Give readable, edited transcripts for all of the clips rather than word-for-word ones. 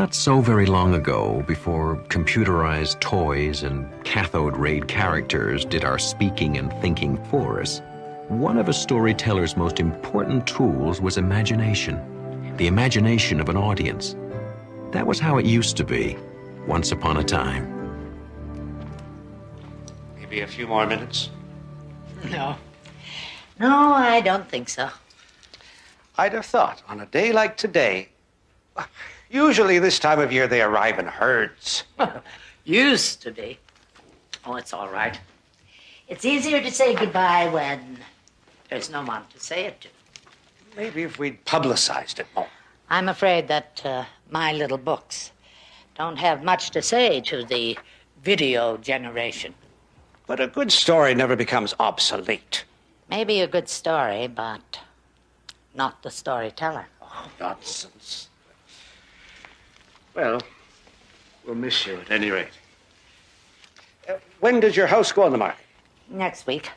Not so very long ago, before computerized toys and cathode rayed characters did our speaking and thinking for us, one of a storyteller's most important tools was imagination. The imagination of an audience. That was how it used to be, once upon a time. Maybe a few more minutes? No. No, I don't think so. I'd have thought, on a day like today, usually this time of year they arrive in herds. Used to be. Oh, it's all right. It's easier to say goodbye when there's no one to say it to. Maybe if we'd publicized it more. I'm afraid that my little books don't have much to say to the video generation. But a good story never becomes obsolete. Maybe a good story, but not the storyteller. Oh, nonsense. Well, we'll miss you at any rate. When does your house go on the market? Next week.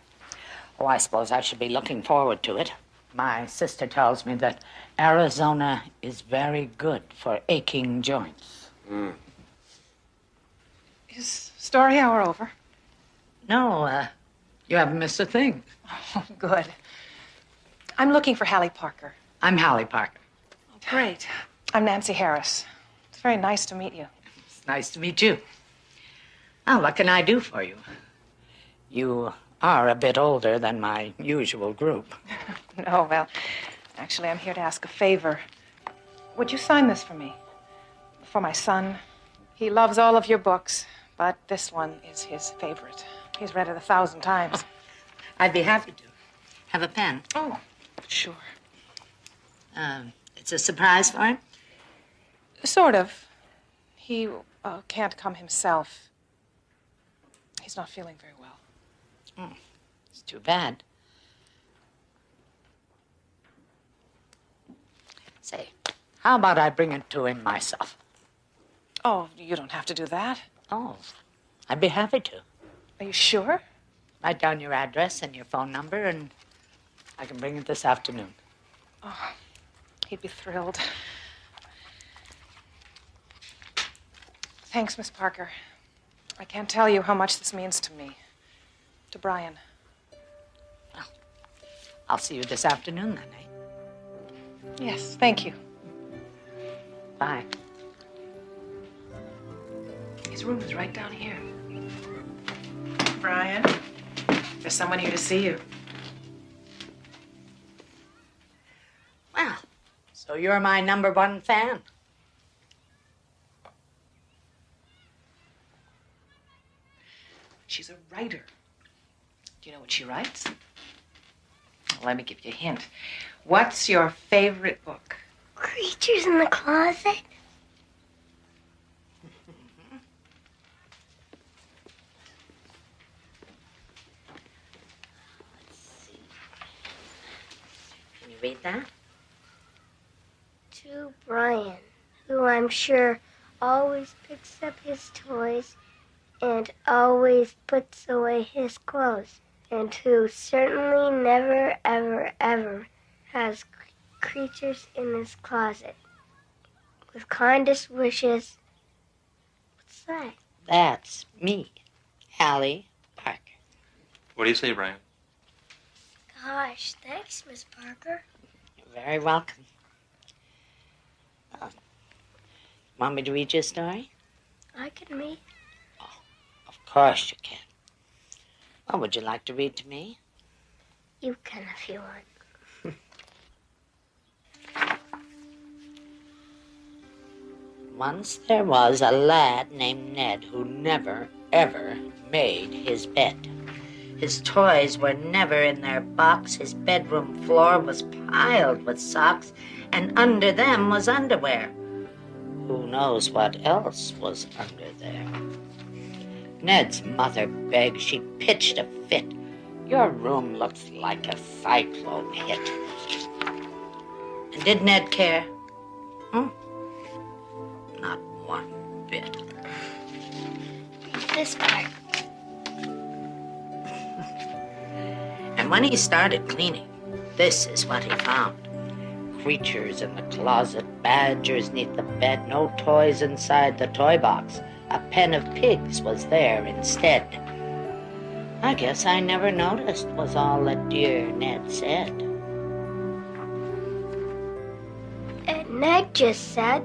Oh, I suppose I should be looking forward to it. My sister tells me that Arizona is very good for aching joints. Mm. Is story hour over? No, you haven't missed a thing. Oh, good. I'm looking for Hallie Parker. I'm Hallie Parker. Oh, great. I'm Nancy Harris. It's very nice to meet you. It's nice to meet you. Now, what can I do for you? You are a bit older than my usual group. No, well, actually, I'm here to ask a favor. Would you sign this for me? For my son. He loves all of your books, but this one is his favorite. He's read it 1,000 times. I'd be happy to. Have a pen? Oh, sure. It's a surprise for him? Sort of. He can't come himself. He's not feeling very well. Oh, it's too bad. Say, how about I bring it to him myself? Oh, you don't have to do that. Oh, I'd be happy to. Are you sure? Write down your address and your phone number, and I can bring it this afternoon. Oh, he'd be thrilled. Thanks, Miss Parker. I can't tell you how much this means to me. To Brian. Well, I'll see you this afternoon, then, eh? Yes, thank you. Bye. His room is right down here. Brian, there's someone here to see you. Well, so you're my #1 fan. She's a writer. Do you know what she writes? Well, let me give you a hint. What's your favorite book? Creatures in the Closet? Let's see. Can you read that? To Brian, who I'm sure always picks up his toys and always puts away his clothes, and who certainly never, ever, ever has creatures in his closet. With kindest wishes. What's that? That's me, Hallie Parker. What do you say, Brian? Gosh, thanks, Miss Parker. You're very welcome. Want me to read you a story? I can read. Of course you can. What would you like to read to me? You can if you want. Once there was a lad named Ned who never, ever made his bed. His toys were never in their box. His bedroom floor was piled with socks, and under them was underwear. Who knows what else was under there? Ned's mother begged. She pitched a fit. Your room looks like a cyclone hit. And did Ned care? Not one bit. This part. And when he started cleaning, this is what he found. Creatures in the closet badgers neath the bed, no toys inside the toy box. A pen of pigs was there instead. I guess I never noticed, was all that dear Ned said. And Ned just said,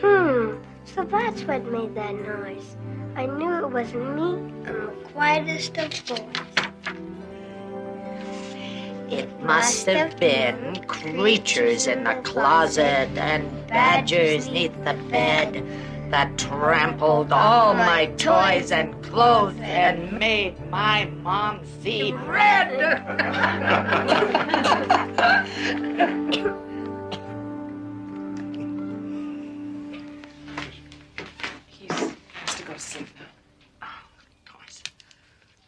so that's what made that noise. I knew it wasn't me. I'm the quietest of boys. It must have been creatures in the closet and badgers neath the bed that trampled all my toys and clothes and made my mom see red. He has to go to sleep now.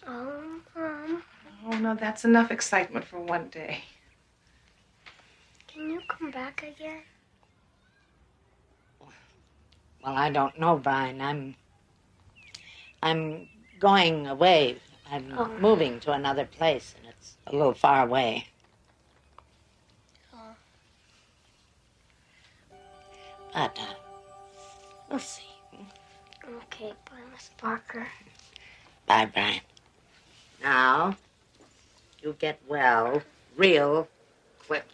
Oh, Mom. Oh, no, that's enough excitement for one day. Can you come back again? Well, I don't know, Brian. I'm going away. I'm moving to another place, and it's a little far away. Oh. But we'll see. Okay, bye, Miss Parker. Bye, Brian. Now, you get well real quick.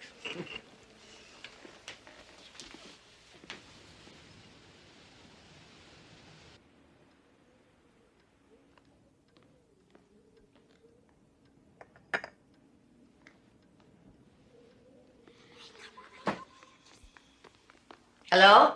Hello?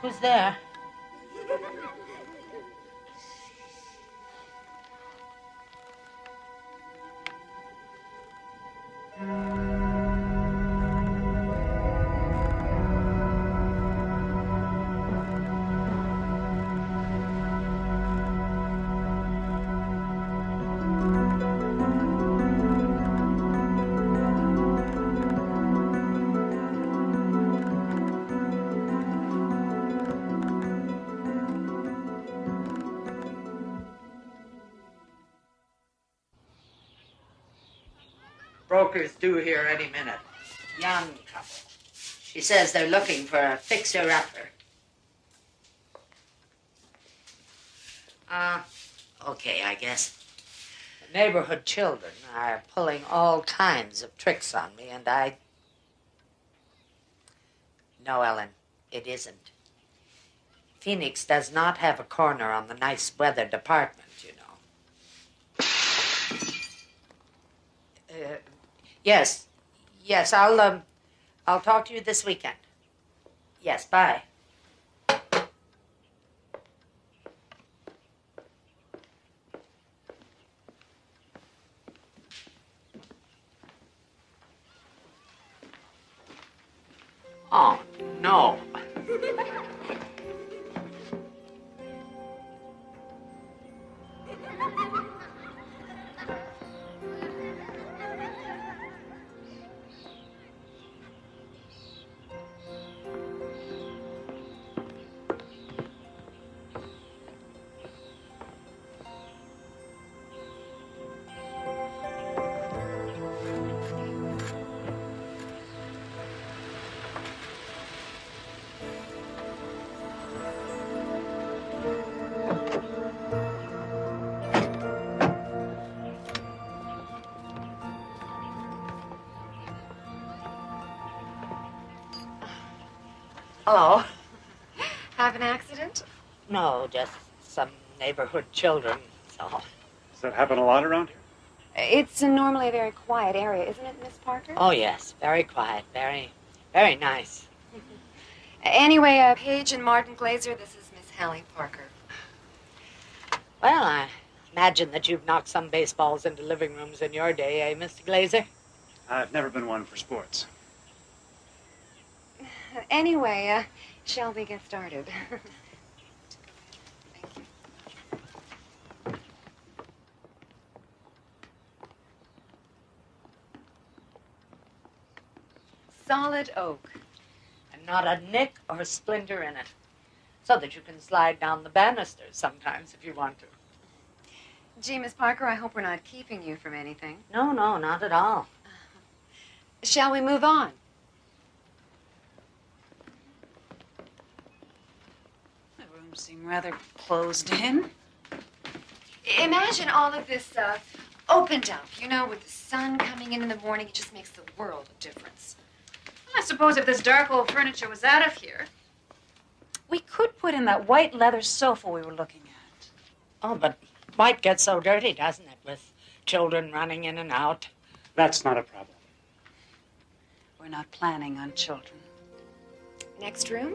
Who's there? Broker's due here any minute. Young couple. She says they're looking for a fixer-upper. Okay, I guess. The neighborhood children are pulling all kinds of tricks on me, and I... No, Ellen, it isn't. Phoenix does not have a corner on the nice weather department, you know. Yes, I'll talk to you this weekend. Yes, bye. Oh, no. Hello. Have an accident? No, just some neighborhood children, so. Does that happen a lot around here? It's normally a very quiet area, isn't it, Miss Parker? Oh, yes, very quiet, very nice. Anyway, Paige and Martin Glazer, this is Miss Hallie Parker. Well, I imagine that you've knocked some baseballs into living rooms in your day, eh, Mr. Glazer? I've never been one for sports. Anyway, shall we get started? Thank you. Solid oak. And not a nick or a splinter in it. So that you can slide down the banisters sometimes if you want to. Gee, Miss Parker, I hope we're not keeping you from anything. No, not at all. Shall we move on? The room seemed rather closed in. Imagine all of this opened up, you know, with the sun coming in the morning. It just makes the world of difference. Well, I suppose if this dark old furniture was out of here, we could put in that white leather sofa we were looking at. Oh, but white gets so dirty, doesn't it, with children running in and out? That's not a problem. We're not planning on children. Next room?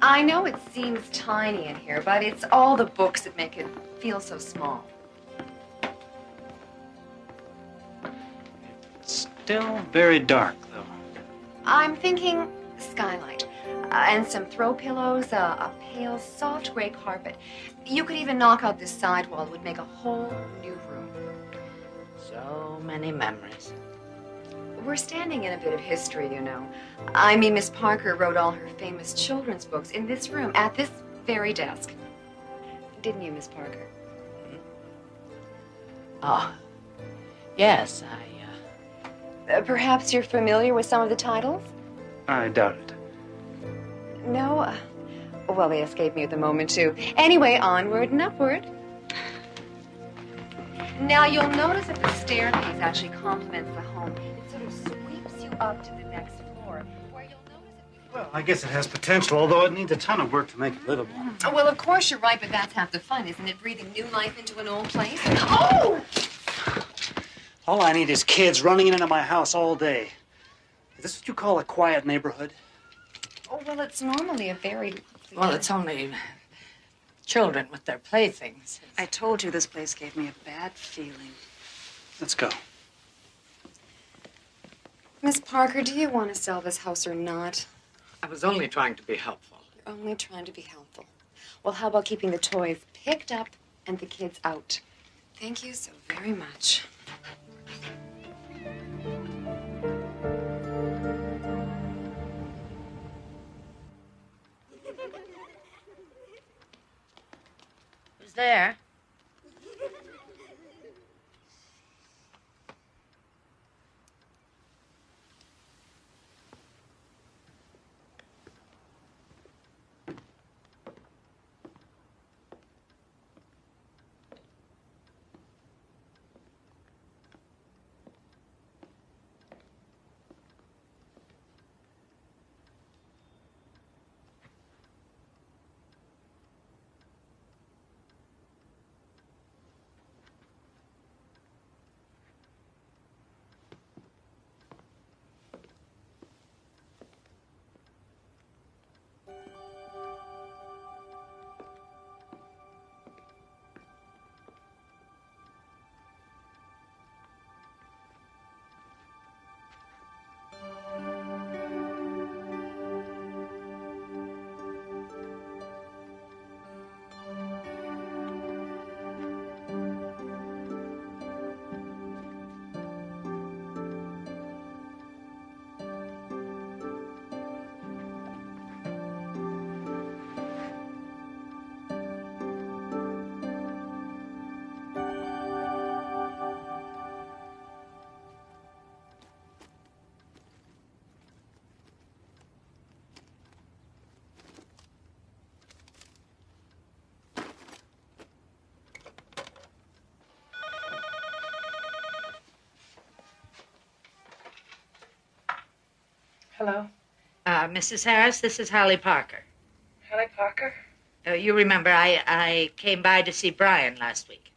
I know it seems tiny in here, but it's all the books that make it feel so small. It's still very dark, though. I'm thinking skylight. And some throw pillows, a pale, soft gray carpet. You could even knock out this side wall. It would make a whole new room. So many memories. We're standing in a bit of history, you know. I mean, Miss Parker wrote all her famous children's books in this room, at this very desk. Didn't you, Miss Parker? Oh, yes, Perhaps you're familiar with some of the titles? I doubt it. No? Well, they escaped me at the moment, too. Anyway, onward and upward. Now, you'll notice that the staircase actually complements the home. It sort of sweeps you up to the next floor, where you'll notice that Well, I guess it has potential, although it needs a ton of work to make it livable. Well, of course you're right, but that's half the fun, isn't it? Breathing new life into an old place. Oh! All I need is kids running into my house all day. Is this what you call a quiet neighborhood? Oh, well, it's normally a very... well, it's only children with their playthings. I told you this place gave me a bad feeling. Let's go. Miss Parker, do you want to sell this house or not? I was only trying to be helpful. You're only trying to be helpful. Well, how about keeping the toys picked up and the kids out? Thank you so very much. Who's there? Hello. Mrs. Harris, this is Holly Parker. Holly Parker? You remember I came by to see Brian last week.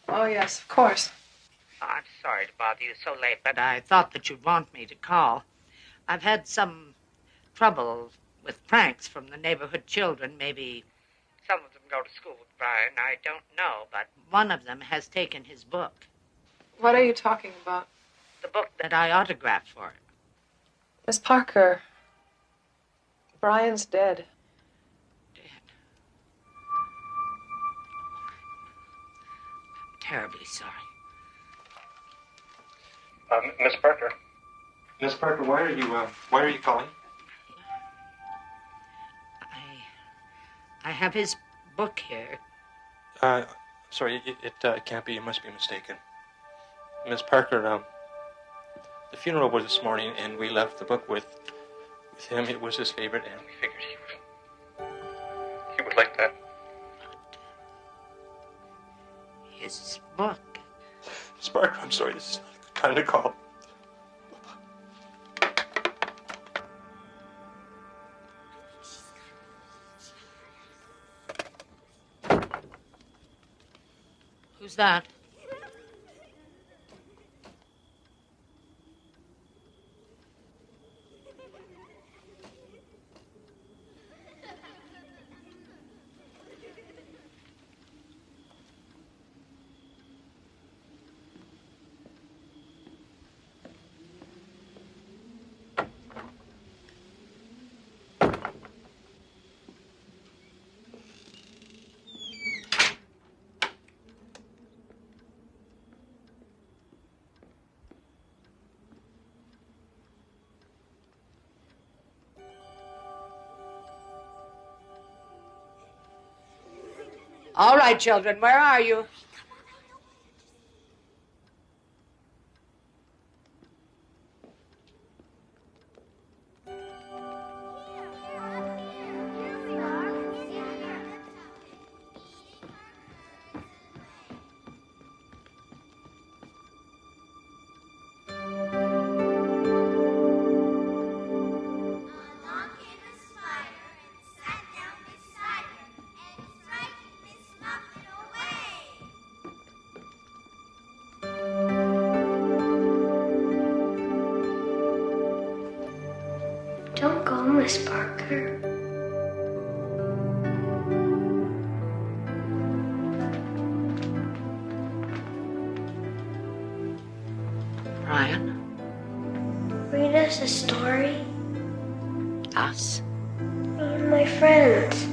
Oh, yes, of course. Oh, I'm sorry to bother you so late, but I thought that you'd want me to call. I've had some trouble with pranks from the neighborhood children. Maybe some of them go to school with Brian. I don't know, but one of them has taken his book. What are you talking about? The book that I autographed for him. Miss Parker, Brian's dead. Dead. I'm terribly sorry. Miss Parker. Miss Parker, why are you calling? I have his book here. Sorry, it can't be. You must be mistaken. Miss Parker, the funeral was this morning, and we left the book with him. It was his favorite, and we figured he would like that. His book? Miss Parker, I'm sorry, this is not a good time to call. Who's that? All right, children, where are you? Don't go, Miss Parker. Brian? Read us a story. Us? Me and my friends.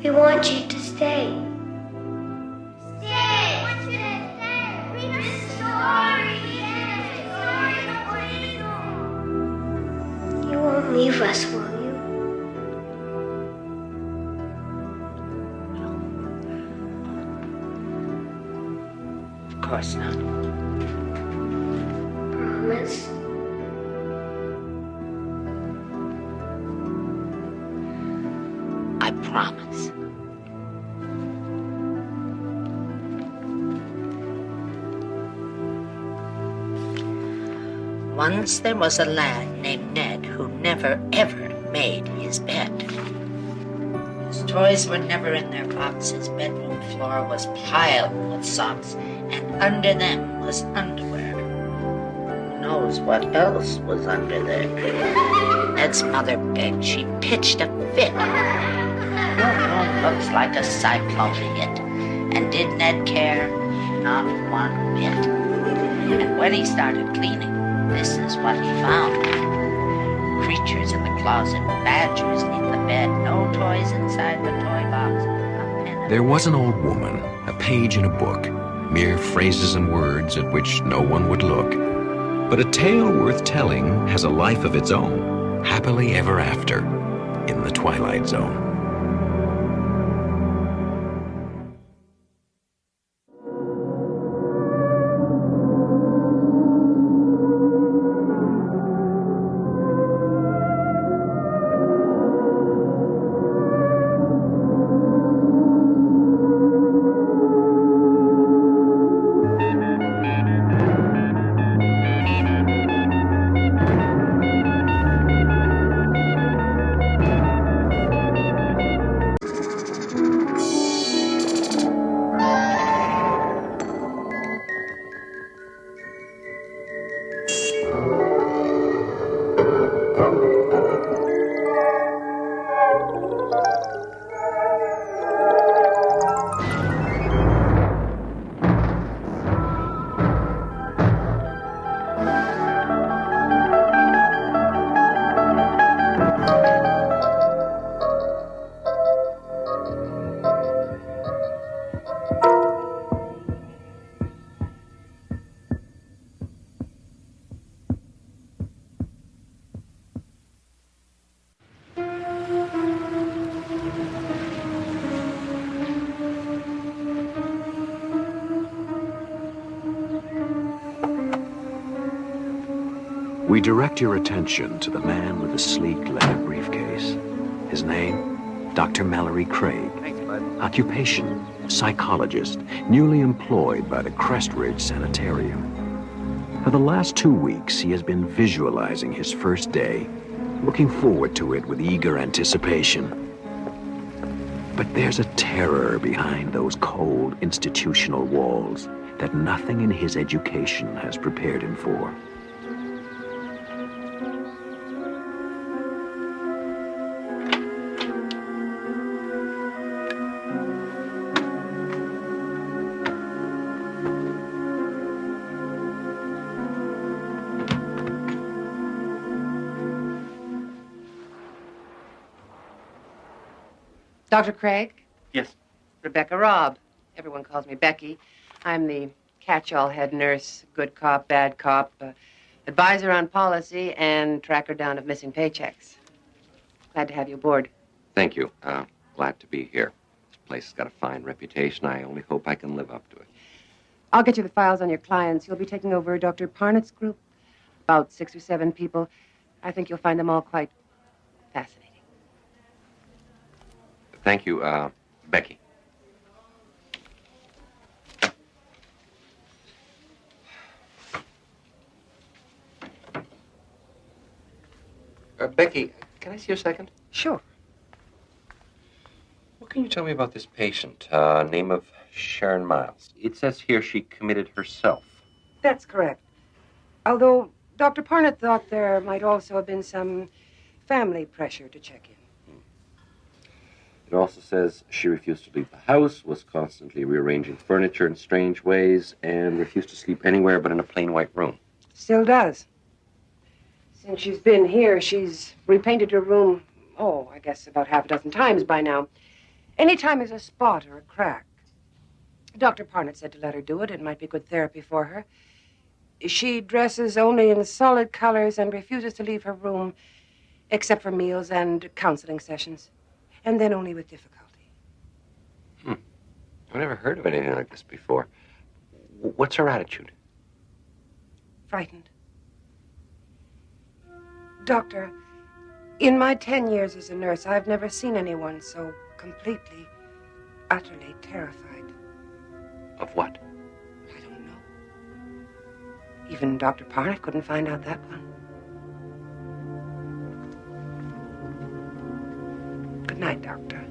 We want you to stay. Stay! I want you to stay. Read us a story. You won't leave us, will you? Of course not. Promise. I promise. Once there was a lad named Ned who never, ever made his bed. His toys were never in their box. His bedroom floor was piled with socks, and under them was underwear. Who knows what else was under there? Ned's mother begged. She pitched a fit. Your room looks like a cyclone hit. And did Ned care? Not one bit. And when he started cleaning, this is what he found. Creatures in the closet, badgers in the bed, no toys inside the toy box. A pen. There was an old woman, a page in a book, mere phrases and words at which no one would look. But a tale worth telling has a life of its own, happily ever after, in the Twilight Zone. We direct your attention to the man with the sleek leather briefcase. His name, Dr. Mallory Craig. Thanks, bud. Occupation, psychologist, newly employed by the Crestridge Sanitarium. For the last 2 weeks, he has been visualizing his first day, looking forward to it with eager anticipation. But there's a terror behind those cold institutional walls that nothing in his education has prepared him for. Dr. Craig? Yes. Rebecca Robb. Everyone calls me Becky. I'm the catch-all head nurse, good cop, bad cop, advisor on policy, and tracker down of missing paychecks. Glad to have you aboard. Thank you. Glad to be here. This place has got a fine reputation. I only hope I can live up to it. I'll get you the files on your clients. You'll be taking over Dr. Parnett's group, about 6 or 7 people. I think you'll find them all quite fascinating. Thank you, Becky. Becky, can I see you a second? Sure. What can you tell me about this patient? Name of Sharon Miles. It says here she committed herself. That's correct. Although Dr. Parnett thought there might also have been some family pressure to check in. It also says she refused to leave the house, was constantly rearranging furniture in strange ways, and refused to sleep anywhere but in a plain white room. Still does. Since she's been here, she's repainted her room, I guess about half a dozen times by now. Anytime there's a spot or a crack. Dr. Parnett said to let her do it. It might be good therapy for her. She dresses only in solid colors and refuses to leave her room except for meals and counseling sessions. And then only with difficulty. I've never heard of anything like this before. What's her attitude? Frightened. Doctor, in my 10 years as a nurse, I've never seen anyone so completely, utterly terrified. Of what? I don't know. Even Dr. Parnett couldn't find out that one. Good night, Doctor.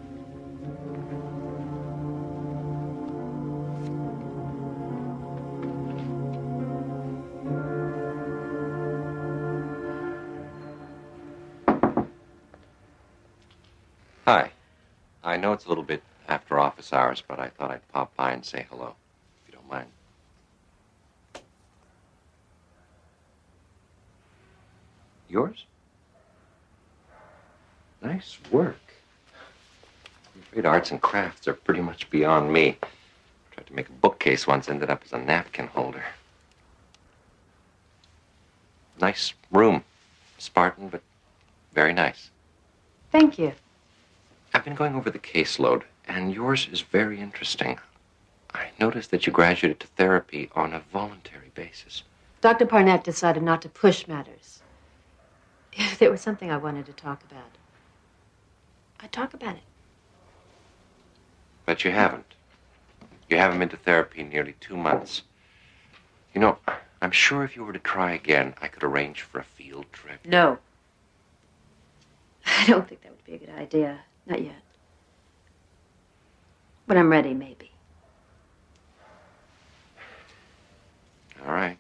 Hi. I know it's a little bit after office hours, but I thought I'd pop by and say hello, if you don't mind. Yours? Nice work. I'm afraid arts and crafts are pretty much beyond me. Tried to make a bookcase once, ended up as a napkin holder. Nice room. Spartan, but very nice. Thank you. I've been going over the caseload, and yours is very interesting. I noticed that you graduated to therapy on a voluntary basis. Dr. Parnett decided not to push matters. If there was something I wanted to talk about, I'd talk about it. But you haven't. You haven't been to therapy in nearly 2 months. You know, I'm sure if you were to try again, I could arrange for a field trip. No. I don't think that would be a good idea. Not yet. When I'm ready, maybe. All right.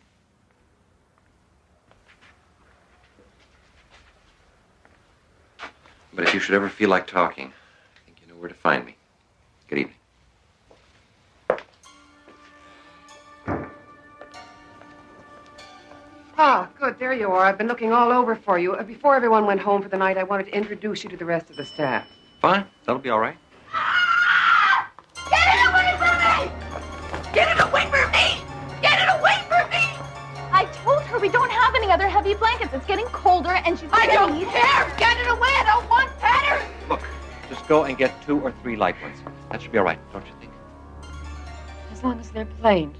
But if you should ever feel like talking, I think you know where to find me. Good evening. Ah, good. There you are. I've been looking all over for you. Before everyone went home for the night, I wanted to introduce you to the rest of the staff. Fine. That'll be all right. Get it away from me! Get it away from me! Get it away from me! I told her we don't have any other heavy blankets. It's getting colder and she's I don't care! Get it away! I don't want patterns! Look, just go and get 2 or 3 light ones. That should be all right, don't you think? As long as they're plain.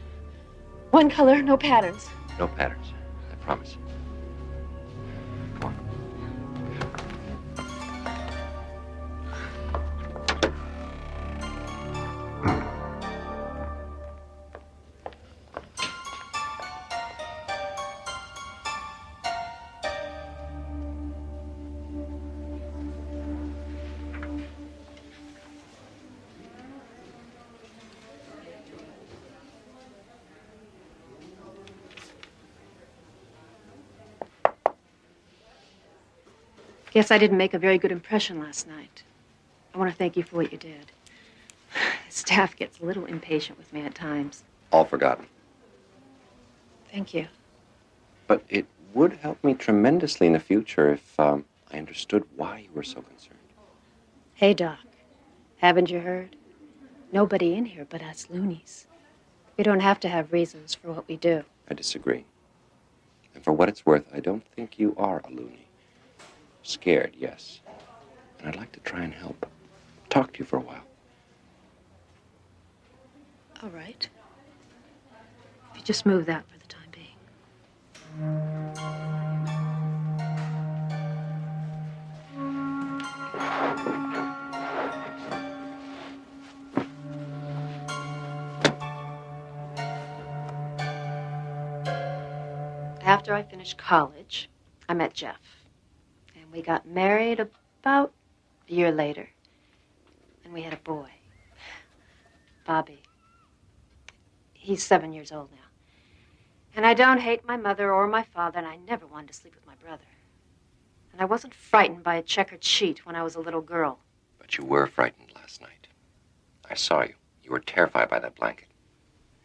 One color, no patterns. No patterns. I promise. Guess I didn't make a very good impression last night. I want to thank you for what you did. The staff gets a little impatient with me at times. All forgotten. Thank you. But it would help me tremendously in the future if I understood why you were so concerned. Hey, Doc. Haven't you heard? Nobody in here but us loonies. We don't have to have reasons for what we do. I disagree. And for what it's worth, I don't think you are a loony. Scared, yes. And I'd like to try and help. Talk to you for a while. All right. If you just move that for the time being. After I finished college, I met Jeff. And we got married about a year later. And we had a boy, Bobby. He's 7 years old now. And I don't hate my mother or my father, and I never wanted to sleep with my brother. And I wasn't frightened by a checkered sheet when I was a little girl. But you were frightened last night. I saw you. You were terrified by that blanket.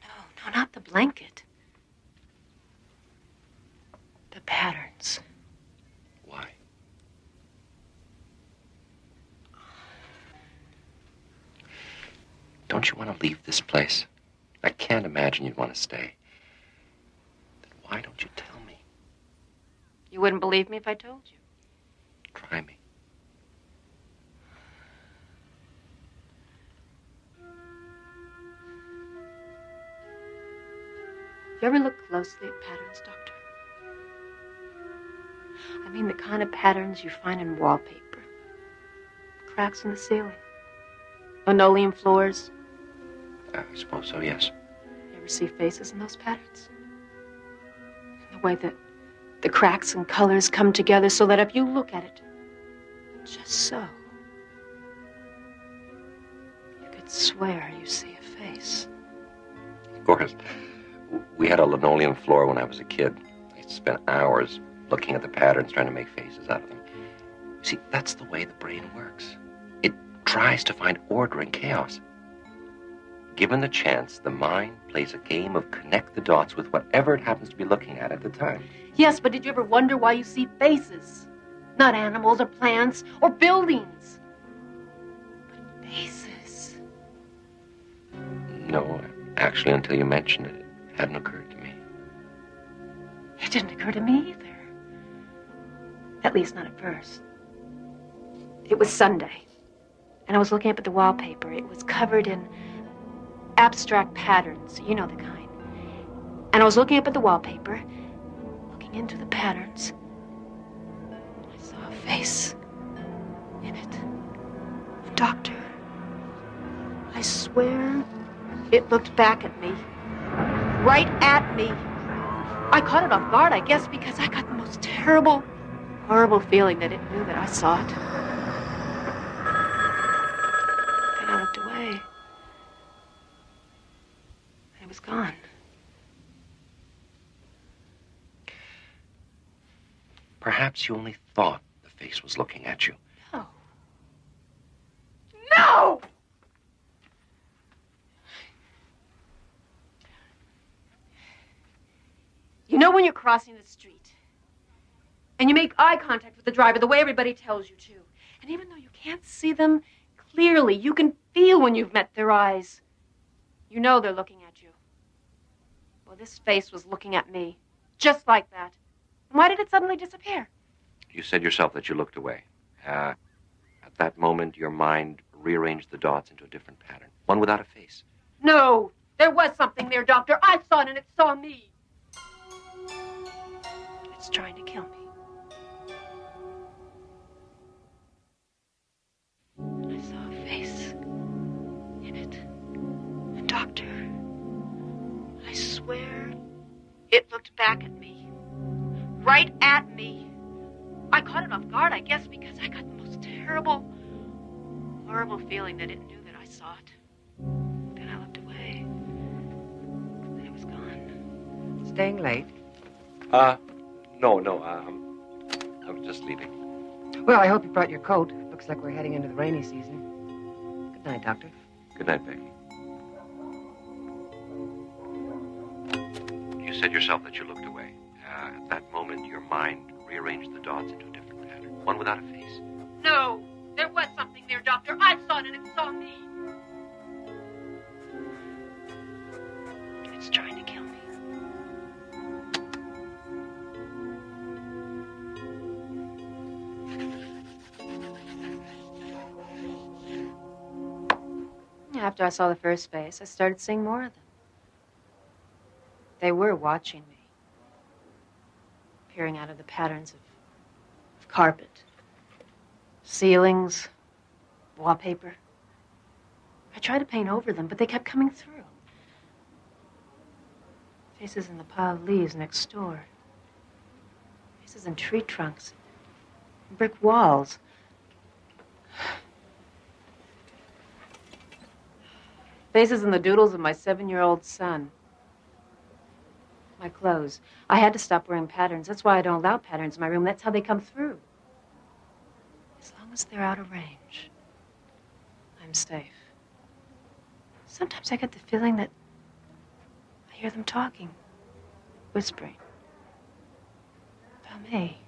No, not the blanket. The patterns. Why? Don't you want to leave this place? I can't imagine you'd want to stay. Then why don't you tell me? You wouldn't believe me if I told you. Try me. You ever look closely at patterns, Doctor? I mean the kind of patterns you find in wallpaper. Cracks in the ceiling. Linoleum floors. I suppose so, yes. You ever see faces in those patterns? The way that the cracks and colors come together so that if you look at it, just so, you could swear you see a face. Of course. We had a linoleum floor when I was a kid. I spent hours looking at the patterns, trying to make faces out of them. You see, that's the way the brain works. It tries to find order in chaos. Given the chance, the mind plays a game of connect the dots with whatever it happens to be looking at the time. Yes, but did you ever wonder why you see faces? Not animals or plants or buildings, but faces. No, actually, until you mentioned it, it hadn't occurred to me. It didn't occur to me either. At least not at first. It was Sunday, and I was looking up at the wallpaper. It was covered in abstract patterns, you know the kind. And I was looking up at the wallpaper, looking into the patterns. I saw a face in it. A doctor. I swear it looked back at me. Right at me. I caught it off guard, I guess, because I got the most terrible, horrible feeling that it knew that I saw it. And I looked away. And it was gone. Perhaps you only thought the face was looking at you. No. No! You know when you're crossing the street and you make eye contact with the driver the way everybody tells you to, and even though you can't see them clearly, you can feel when you've met their eyes. You know they're looking at you. Well, this face was looking at me, just like that. And why did it suddenly disappear? You said yourself that you looked away. At that moment, your mind rearranged the dots into a different pattern, one without a face. No, there was something there, Doctor. I saw it and it saw me. It's trying to kill me. I saw a face in it. A doctor. I swear it looked back at me. Right at me. I caught it off guard, I guess, because I got the most terrible, horrible feeling that it knew that I saw it. Then I looked away. And it was gone. Staying late? No, I was just leaving. Well, I hope you brought your coat. Looks like we're heading into the rainy season. Good night, Doctor. Good night, Becky. You said yourself that you looked away. At that moment, your mind rearranged the dots into a different pattern, one without a face. No, there was something there, Doctor. I saw it and it saw me. It's trying to kill me. After I saw the first face, I started seeing more of them. They were watching me, peering out of the patterns of carpet, ceilings, wallpaper. I tried to paint over them, but they kept coming through. Faces in the pile of leaves next door. Faces in tree trunks. Brick walls. Faces in the doodles of my 7-year-old son. My clothes. I had to stop wearing patterns. That's why I don't allow patterns in my room. That's how they come through. As long as they're out of range, I'm safe. Sometimes I get the feeling that I hear them talking, whispering about me,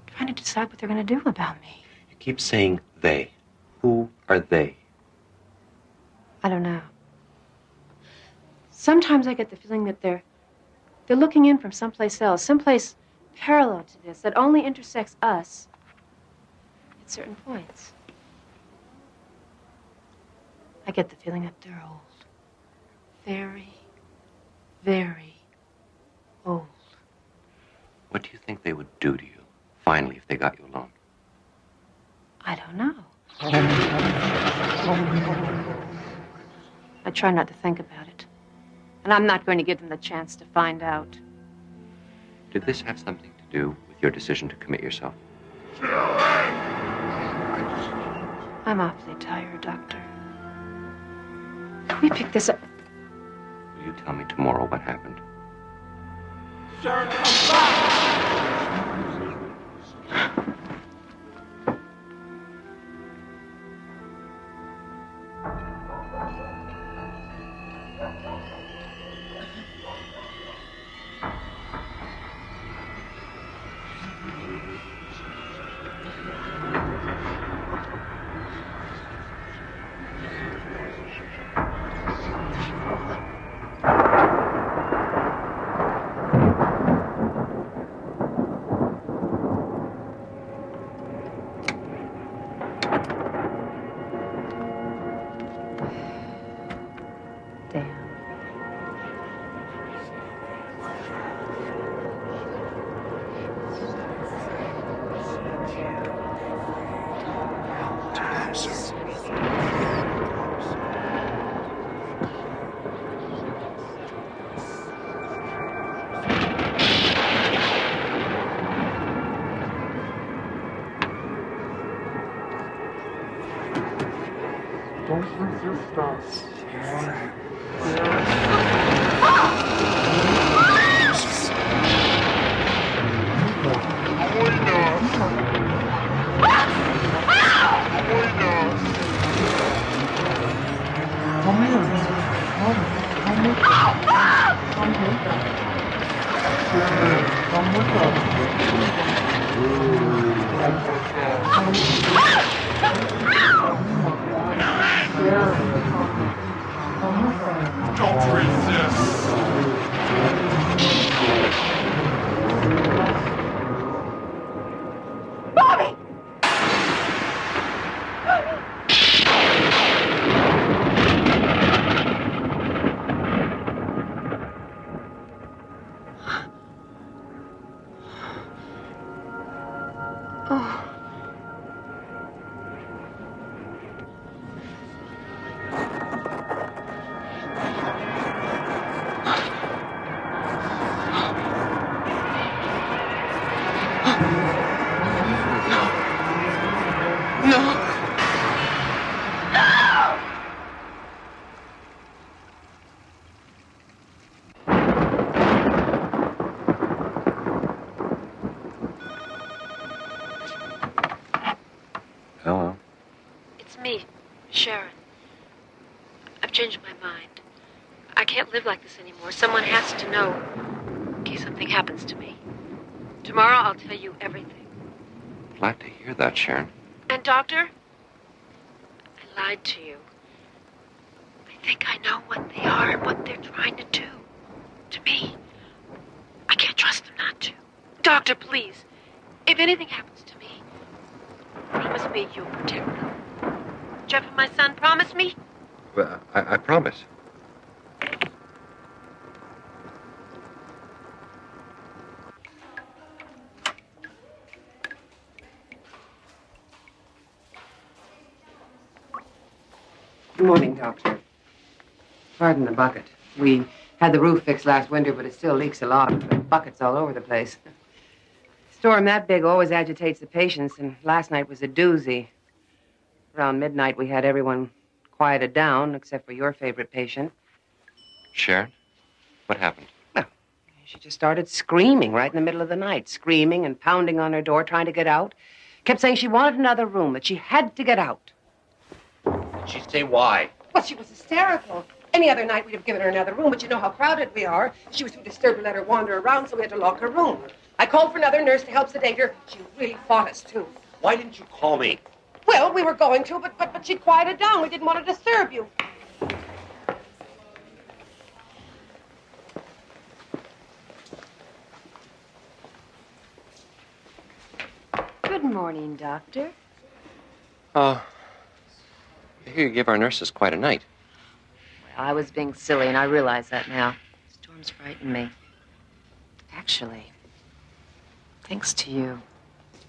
trying to decide what they're going to do about me. You keep saying they. Who are they? I don't know. Sometimes I get the feeling that they're looking in from someplace else, someplace parallel to this, that only intersects us at certain points. I get the feeling that they're old. Very, very old. What do you think they would do to you, finally, if they got you alone? I don't know. I try not to think about it. And I'm not going to give them the chance to find out. Did this have something to do with your decision to commit yourself? I'm awfully tired, Doctor. Can we pick this up? Will you tell me tomorrow what happened? Sir, come back! Don't resist us. Come here. Come with us. Come with us. Come with us. Don't resist. Bobby! Sharon. I've changed my mind. I can't live like this anymore. Someone has to know in case something happens to me. Tomorrow I'll tell you everything. Glad to hear that, Sharon. And, Doctor, I lied to you. I think I know what they are and what they're trying to do to me. I can't trust them not to. Doctor, please, if anything happens to me, promise me you'll protect them. Jeff and my son, promise me? Well, I promise. Good morning, Doctor. Pardon the bucket. We had the roof fixed last winter, but it still leaks a lot. The bucket's all over the place. Storm that big always agitates the patients, and last night was a doozy. Around midnight, we had everyone quieted down, except for your favorite patient. Sharon? What happened? Well, she just started screaming right in the middle of the night, screaming and pounding on her door, trying to get out. Kept saying she wanted another room, that she had to get out. Did she say why? Well, she was hysterical. Any other night, we'd have given her another room, but you know how crowded we are. She was too disturbed to let her wander around, so we had to lock her room. I called for another nurse to help sedate her. She really fought us, too. Why didn't you call me? Well, we were going to, but she quieted down. We didn't want to disturb you. Good morning, Doctor. You give our nurses quite a night. Well, I was being silly, and I realize that now. Storms frighten me. Actually, thanks to you,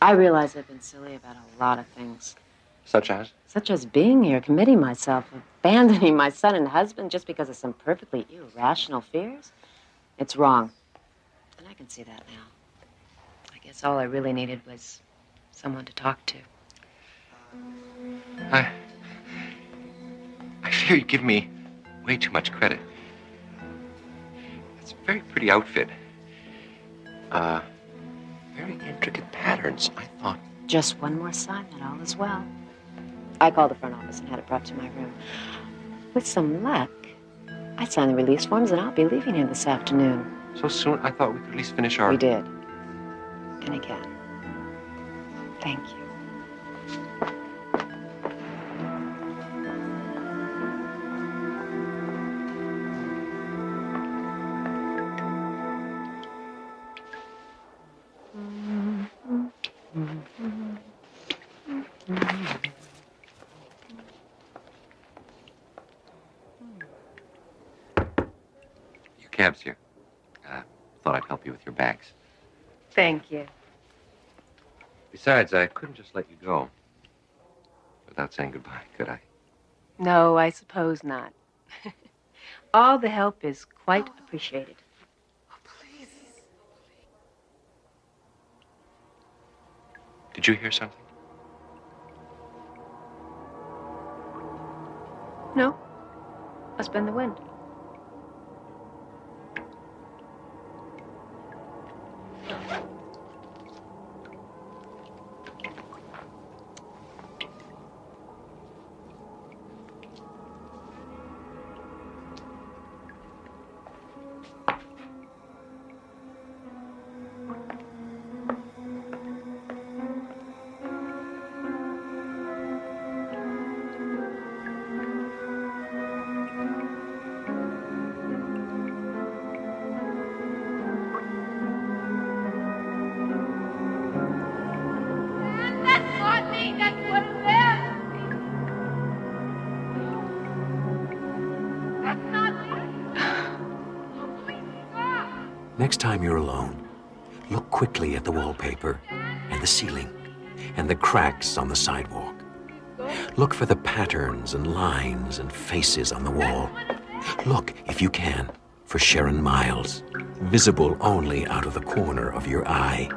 I realize I've been silly about a lot of things. Such as? Such as being here, committing myself, abandoning my son and husband just because of some perfectly irrational fears. It's wrong. And I can see that now. I guess all I really needed was someone to talk to. I fear you give me way too much credit. It's a very pretty outfit. Very intricate patterns, I thought. Just one more sign that all is well. I called the front office and had it brought to my room. With some luck, I signed the release forms and I'll be leaving here this afternoon. So soon? I thought we could at least finish our... We did. And again. Thank you. Your cab's here. Thought I'd help you with your bags. Thank you. Besides, I couldn't just let you go without saying goodbye, could I? No, I suppose not. All the help is quite appreciated. Did you hear something? No. Must have been the wind. Next time you're alone, look quickly at the wallpaper and the ceiling and the cracks on the sidewalk. Look for the patterns and lines and faces on the wall. Look, if you can, for Sharon Miles, visible only out of the corner of your eye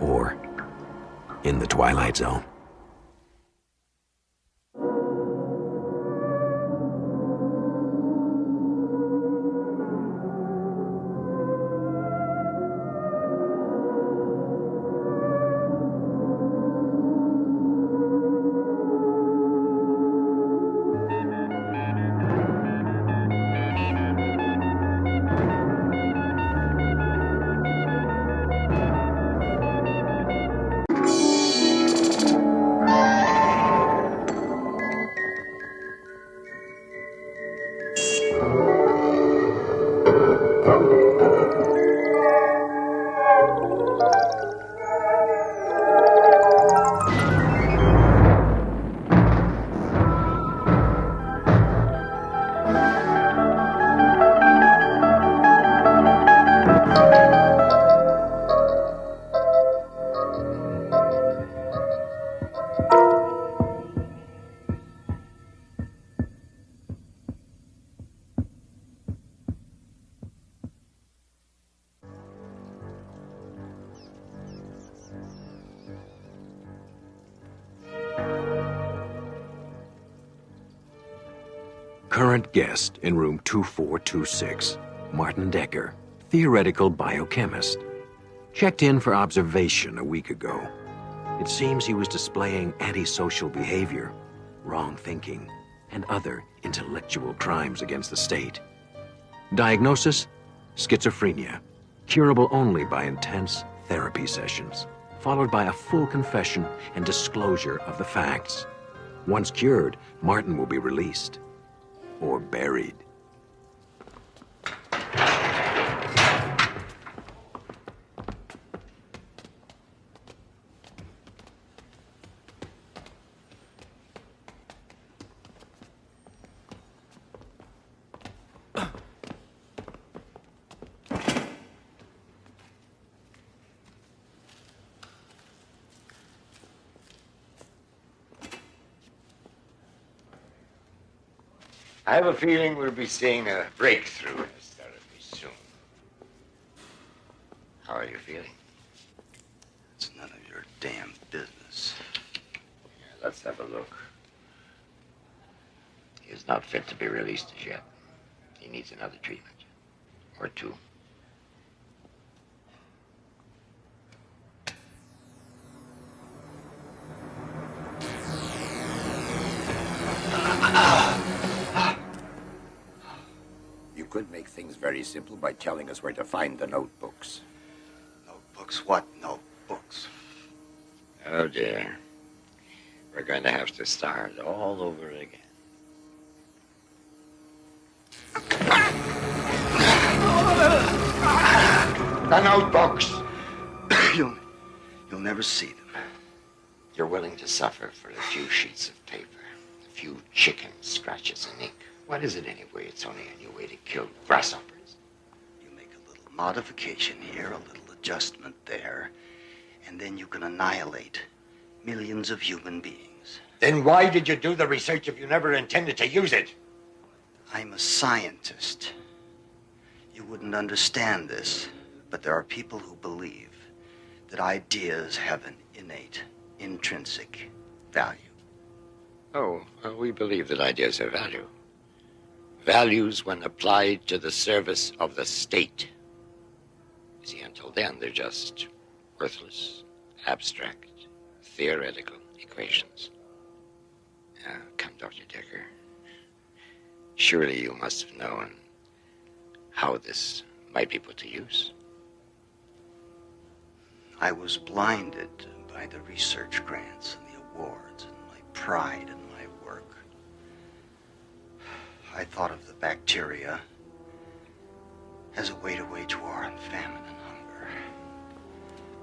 or in the Twilight Zone. Current guest in room 2426, Martin Decker, theoretical biochemist. Checked in for observation a week ago. It seems he was displaying antisocial behavior, wrong thinking, and other intellectual crimes against the state. Diagnosis: schizophrenia, curable only by intense therapy sessions, followed by a full confession and disclosure of the facts. Once cured, Martin will be released or buried. I have a feeling we'll be seeing a breakthrough in this therapy soon. How are you feeling? It's none of your damn business. Yeah, let's have a look. He is not fit to be released as yet. He needs another treatment. Or two. You could make things very simple by telling us where to find the notebooks. Notebooks? What notebooks? Oh, dear. We're going to have to start all over again. The notebooks! You'll never see them. You're willing to suffer for a few sheets of paper, a few chicken scratches and ink. What is it anyway? It's only a new way to kill grasshoppers. You make a little modification here, a little adjustment there, and then you can annihilate millions of human beings. Then why did you do the research if you never intended to use it? I'm a scientist. You wouldn't understand this, but there are people who believe that ideas have an innate, intrinsic value. Oh, well, we believe that ideas have value. Values when applied to the service of the state. You see, until then, they're just worthless, abstract, theoretical equations. Come, Dr. Decker. Surely you must have known how this might be put to use. I was blinded by the research grants and the awards and my pride in my work. I thought of the bacteria as a way to wage war on famine and hunger.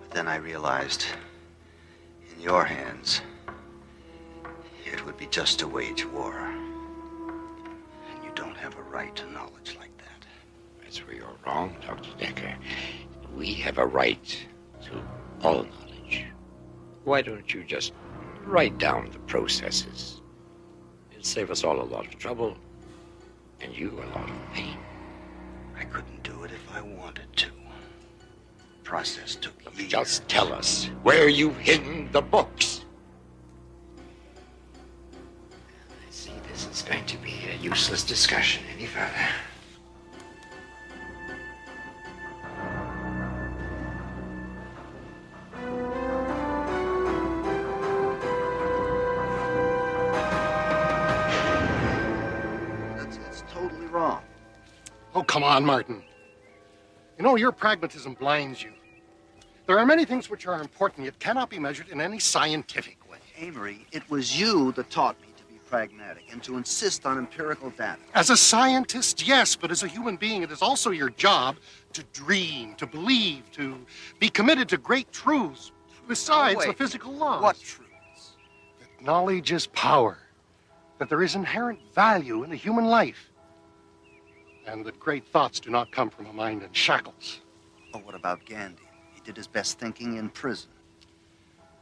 But then I realized, in your hands, it would be just to wage war. And you don't have a right to knowledge like that. That's where you're wrong, Dr. Decker. We have a right to all knowledge. Why don't you just write down the processes? It'll save us all a lot of trouble, and you a lot of pain. I couldn't do it if I wanted to. The process took years. Just tell us where you've hidden the books. I see this is going to be a useless discussion any further. It's totally wrong. Oh, come on, Martin. You know, your pragmatism blinds you. There are many things which are important, yet cannot be measured in any scientific way. Amory, it was you that taught me to be pragmatic and to insist on empirical data. As a scientist, yes, but as a human being, it is also your job to dream, to believe, to be committed to great truths, besides the physical laws. What truths? That knowledge is power, that there is inherent value in a human life, and that great thoughts do not come from a mind in shackles. Oh, what about Gandhi? He did his best thinking in prison.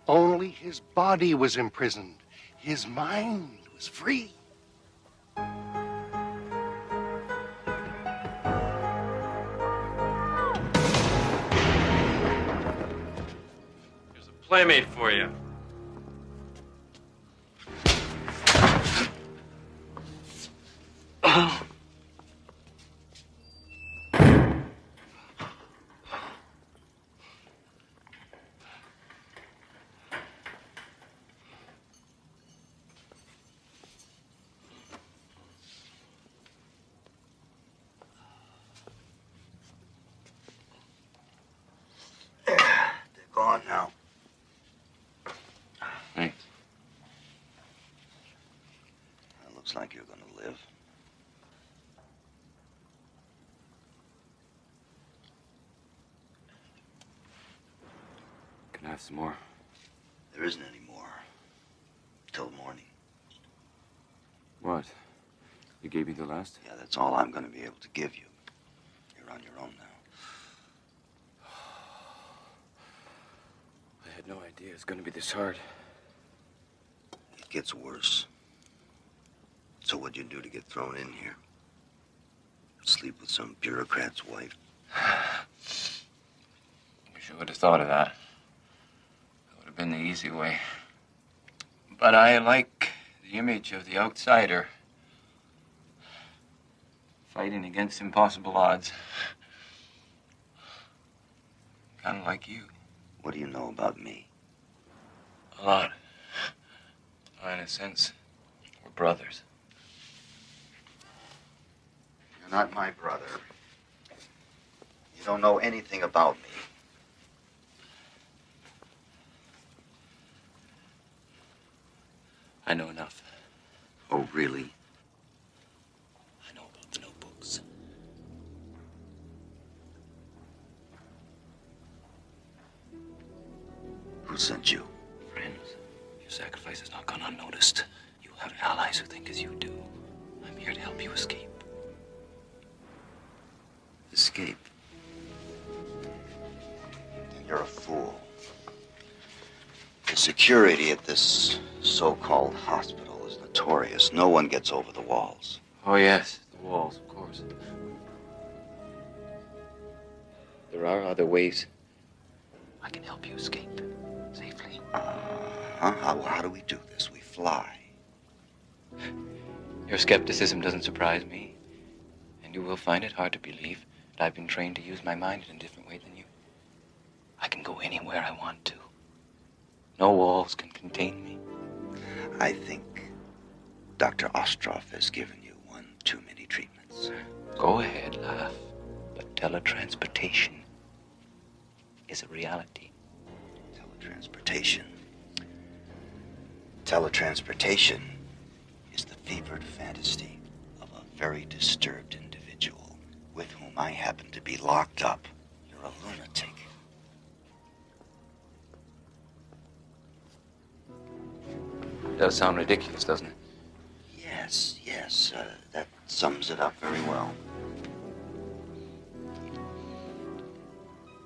Only his body was imprisoned. His mind was free. There's a playmate for you. looks like you're going to live. Can I have some more? There isn't any more. Till morning. What? You gave me the last? Yeah, that's all I'm going to be able to give you. You're on your own now. I had no idea it's going to be this hard. It gets worse. So what'd you do to get thrown in here? Sleep with some bureaucrat's wife? Wish I would have thought of that. That would have been the easy way. But I like the image of the outsider fighting against impossible odds. Kind of like you. What do you know about me? A lot. In a sense, we're brothers. You're not my brother. You don't know anything about me. I know enough. Oh, really? I know about the notebooks. Who sent you? Friends, your sacrifice has not gone unnoticed. You have allies who think as you do. I'm here to help you escape. Escape? Then you're a fool. The security at this so-called hospital is notorious. No one gets over the walls. Oh, yes, the walls, of course. There are other ways. I can help you escape safely. How do we do this? We fly. Your skepticism doesn't surprise me. And you will find it hard to believe that I've been trained to use my mind in a different way than you. I can go anywhere I want to. No walls can contain me. I think Dr. Ostroff has given you one too many treatments. Go ahead, laugh. But teletransportation is a reality. Teletransportation. Teletransportation is the fevered fantasy of a very disturbed individual with whom I happen to be locked up. You're a lunatic. It does sound ridiculous, doesn't it? Yes, that sums it up very well.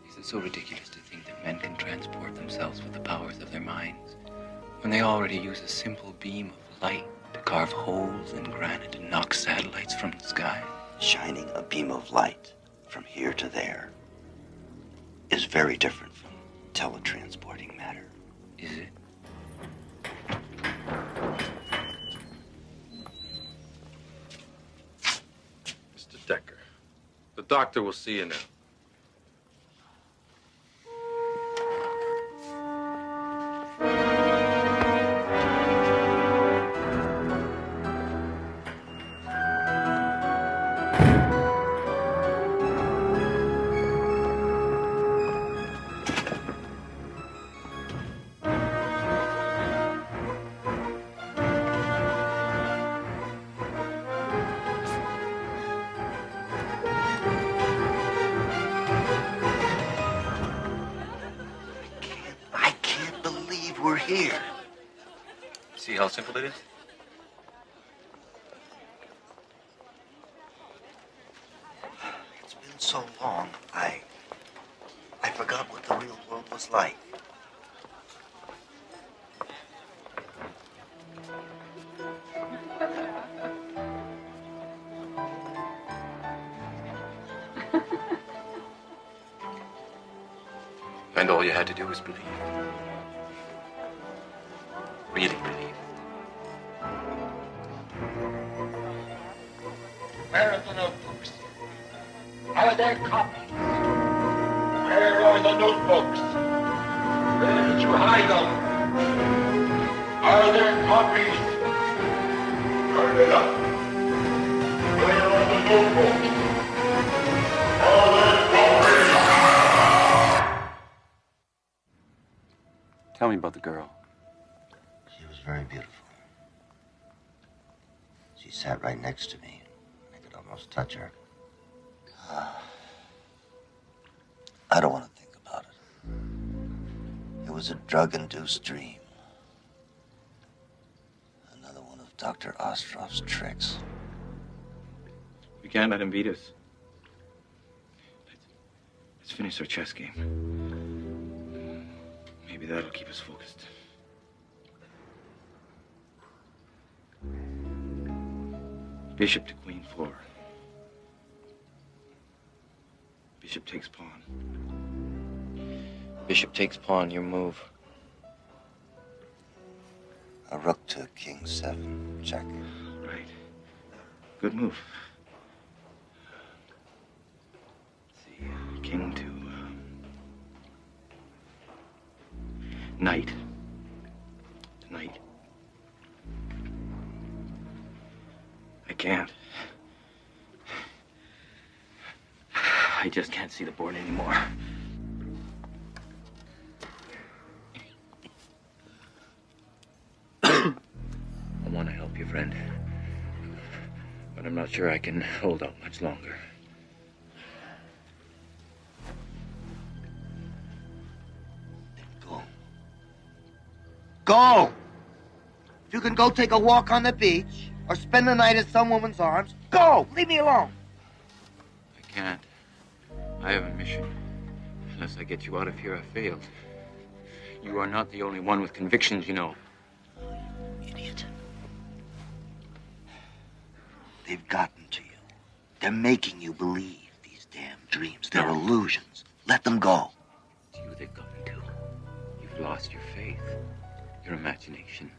Is it so ridiculous to think that men can transport themselves with the powers of their minds when they already use a simple beam of light to carve holes in granite and knock satellites from the sky? Shining a beam of light from here to there is very different from teletransporting matter. Is it? Mr. Decker, the doctor will see you now. We're here. See how simple it is? It's been so long, I forgot what the real world was like. And all you had to do was believe. Really believe. Where are the notebooks? Are there copies? Where are the notebooks? Where did you hide them? Are there copies? Turn it up. Where are the notebooks? Are there copies? Tell me about the girl. She was very beautiful. She She sat right next to me. I could almost touch her. I don't want to think about it. It was a drug-induced dream. Another one of Dr. Ostrov's tricks. We can't let him beat us. Let's finish our chess game. Maybe that'll keep us focused. Bishop to queen 4. Bishop takes pawn. Bishop takes pawn, your move. A rook to king 7. Check. Right. Good move. Let's see. King to knight. To knight. I can't. I just can't see the board anymore. I want to help you, friend. But I'm not sure I can hold out much longer. Go! If you can go take a walk on the beach or spend the night in some woman's arms, go! Leave me alone! I can't. I have a mission. Unless I get you out of here, I failed. You are not the only one with convictions, you know. Idiot. They've gotten to you. They're making you believe these damn dreams. They're illusions. Let them go. It's you they've gotten to. You've lost your faith, your imagination.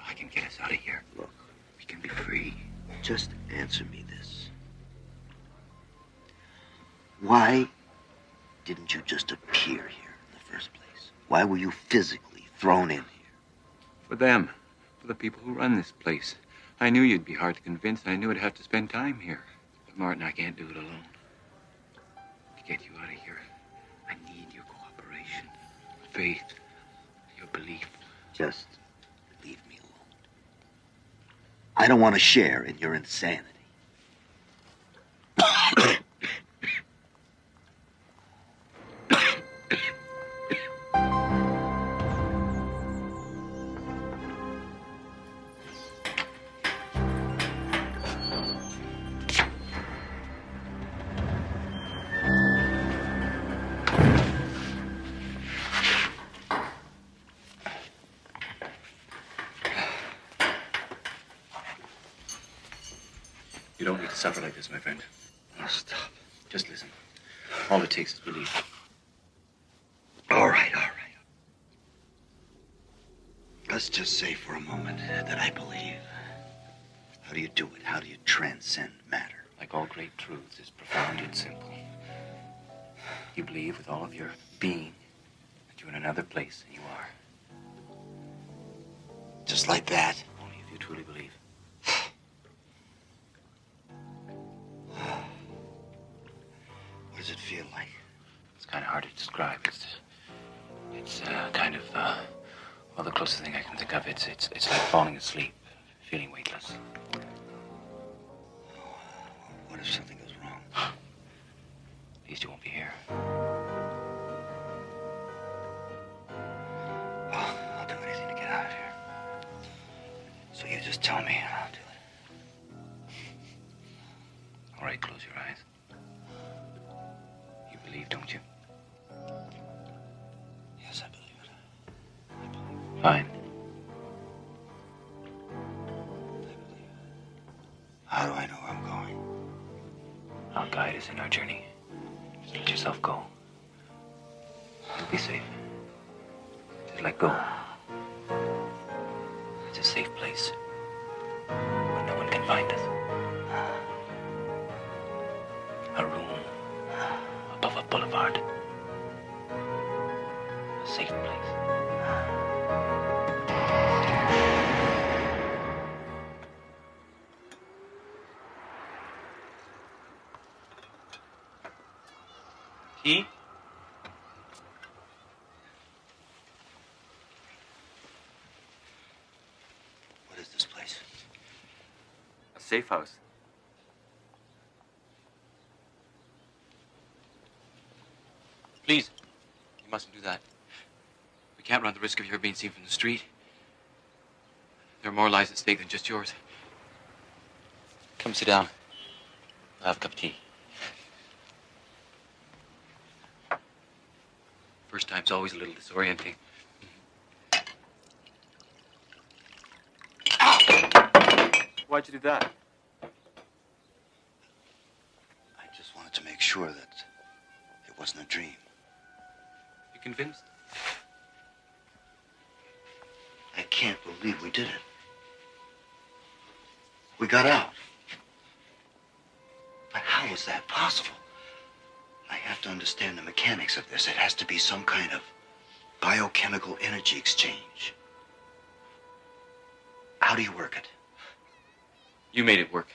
I can get us out of here. Look, we can be free. Just answer me this. Why didn't you just appear here in the first place? Why were you physically thrown in here? For them. For the people who run this place. I knew you'd be hard to convince, and I knew I'd have to spend time here. But Martin, I can't do it alone. To get you out of here, I need your cooperation, faith, your belief. Just leave me alone. I don't want to share in your insanity. You don't need to suffer like this, my friend. Oh, stop. Just listen. All it takes is belief. All right. Let's just say for a moment that I believe. How do you do it? How do you transcend matter? Like all great truths, it's profound yet simple. You believe with all of your being that you're in another place than you are. Just like that? Only if you truly believe. What does it feel like? It's kind of hard to describe. It's kind of, well, the closest thing I can think of, it's like falling asleep, feeling weightless. What if something goes wrong? At least you won't be here. Well, I'll do anything to get out of here. So you just tell me and I'll do it. All right, close your eyes. You believe, don't you? Yes, I believe it. Fine. How do I know where I'm going? I'll guide us in our journey. Just let yourself go. You'll be safe. Just let go. It's a safe place where no one can find us. A room above a boulevard. A safe place. Tea? What is this place? A safe house. Please, you mustn't do that. We can't run the risk of your being seen from the street. There are more lives at stake than just yours. Come sit down. I'll have a cup of tea. First time's always a little disorienting. Why'd you do that? I just wanted to make sure that it wasn't a dream. You convinced? I can't believe we did it. We got out. But how was that possible? I have to understand the mechanics of this. It has to be some kind of biochemical energy exchange. How do you work it? You made it work.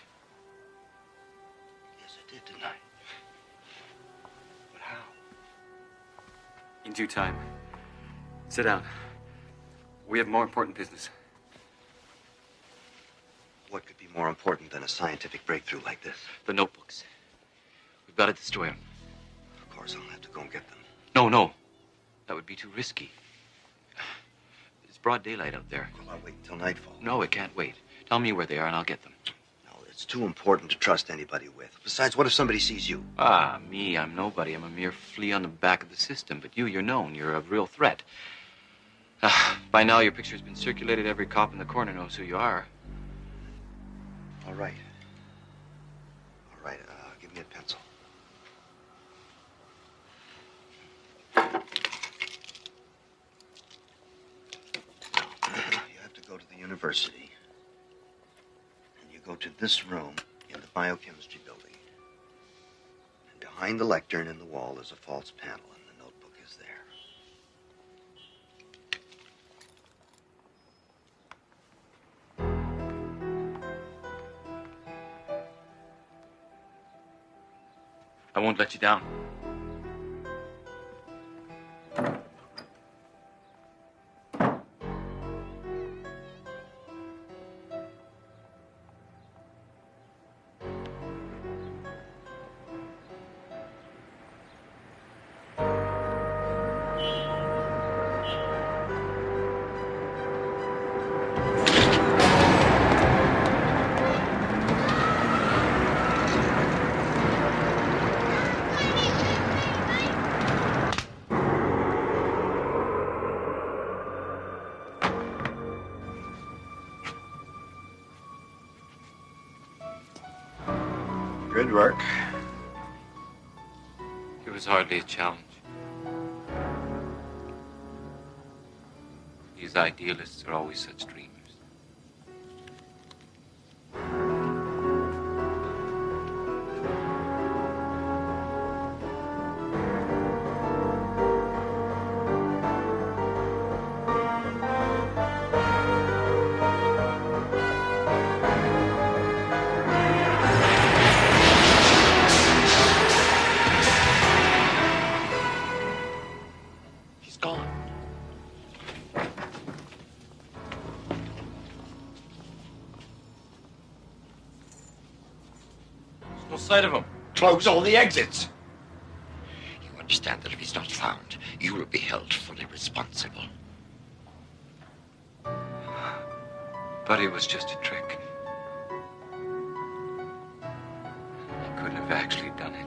Yes, I did, didn't I? But how? In due time. Sit down. We have more important business. What could be more important than a scientific breakthrough like this? The notebooks. We've got to destroy them. Of course, I'll have to go and get them. No. That would be too risky. It's broad daylight out there. Well, I'll wait until nightfall. No, it can't wait. Tell me where they are and I'll get them. No, it's too important to trust anybody with. Besides, what if somebody sees you? Ah, me, I'm nobody. I'm a mere flea on the back of the system. But you're known. You're a real threat. By now, your picture's been circulated. Every cop in the corner knows who you are. All right. All right, give me a pencil. You have to go to the university. And you go to this room in the biochemistry building. And behind the lectern in the wall is a false panel, and the notebook is there. I won't let you down. Good work. It was hardly a challenge. These idealists are always such dreamers. No sight of him. Close all the exits. You understand that if he's not found, you will be held fully responsible. But it was just a trick. He couldn't have actually done it.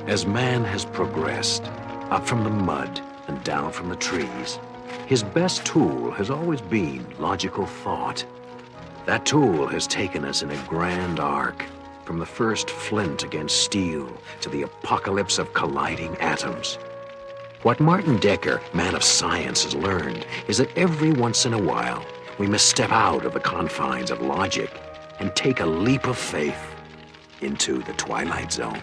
As man has progressed, up from the mud and down from the trees, his best tool has always been logical thought. That tool has taken us in a grand arc, from the first flint against steel to the apocalypse of colliding atoms. What Martin Decker, man of science, has learned is that every once in a while, we must step out of the confines of logic and take a leap of faith into the Twilight Zone.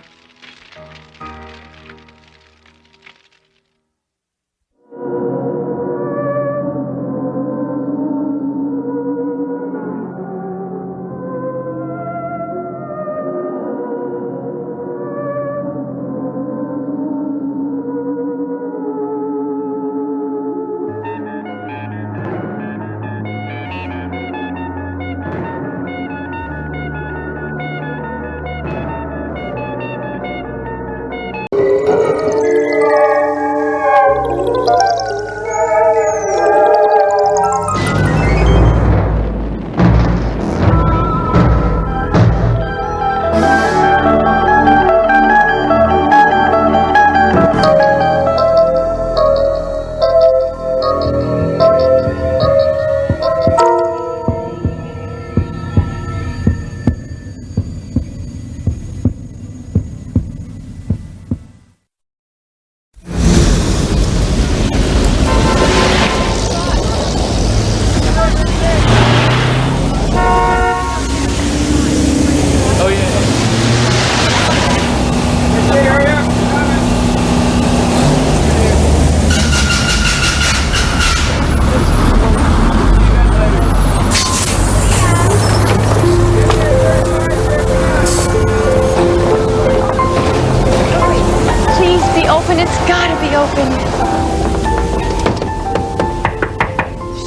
be open. It's gotta be open.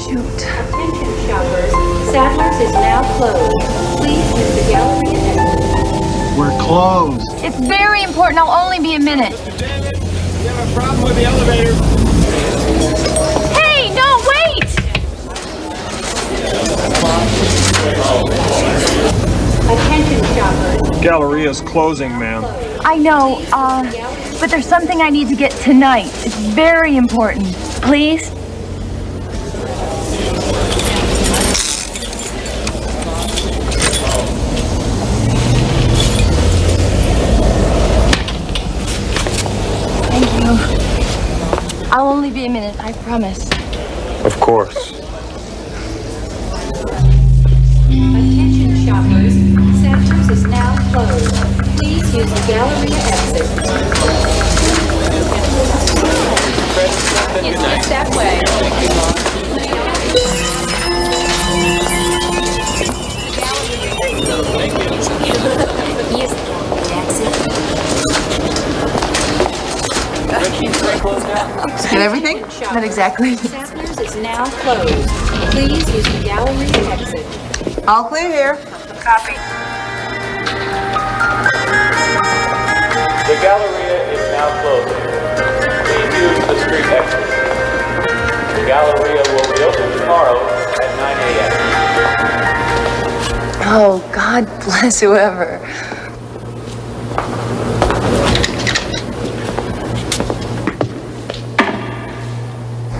Shoot. Attention shoppers. Sadler's is now closed. Please use the gallery and exit. We're closed. It's very important. I'll only be a minute. Mr. David, we have a problem with the elevator. Hey, no, wait! Attention shoppers. Galleria's closing, ma'am. I know, but there's something I need to get tonight. It's very important. Please? Thank you. I'll only be a minute, I promise. Of course. Attention shoppers. Sadler's is now closed. Please use the gallery exit. It's that way. Yes, Get everything? Not exactly. Sadler's is now closed. Please use the gallery exit. All clear here. Copy. The Galleria is now closing. Please use the street exit. The Galleria will reopen tomorrow at 9 a.m. Oh, God bless whoever.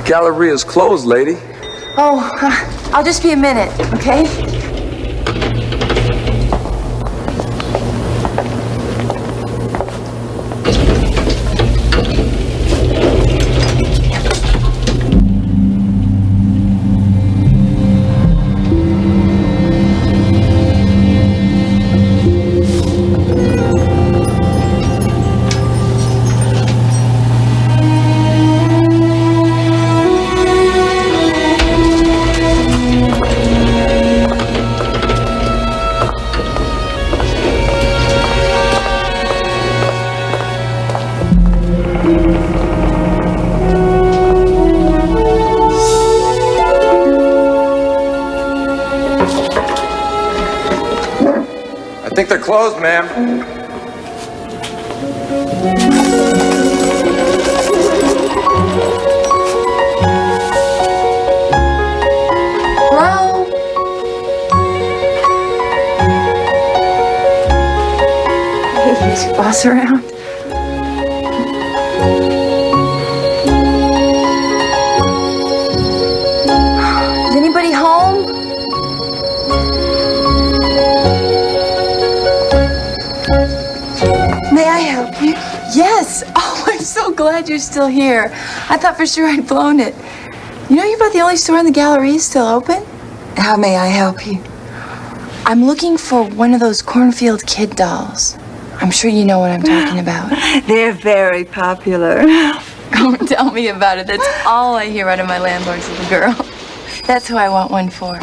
Galleria's closed, lady. Oh, I'll just be a minute, okay? I think they're closed, ma'am. Hello? Hey, is your boss around? Is anybody home? May I help you? Yes. Oh, I'm so glad you're still here. I thought for sure I'd blown it. You know you're about the only store in the gallery still open? How may I help you? I'm looking for one of those cornfield kid dolls. I'm sure you know what I'm talking about. They're very popular. Go and tell me about it. That's all I hear out of my landlord's little girl. That's who I want one for.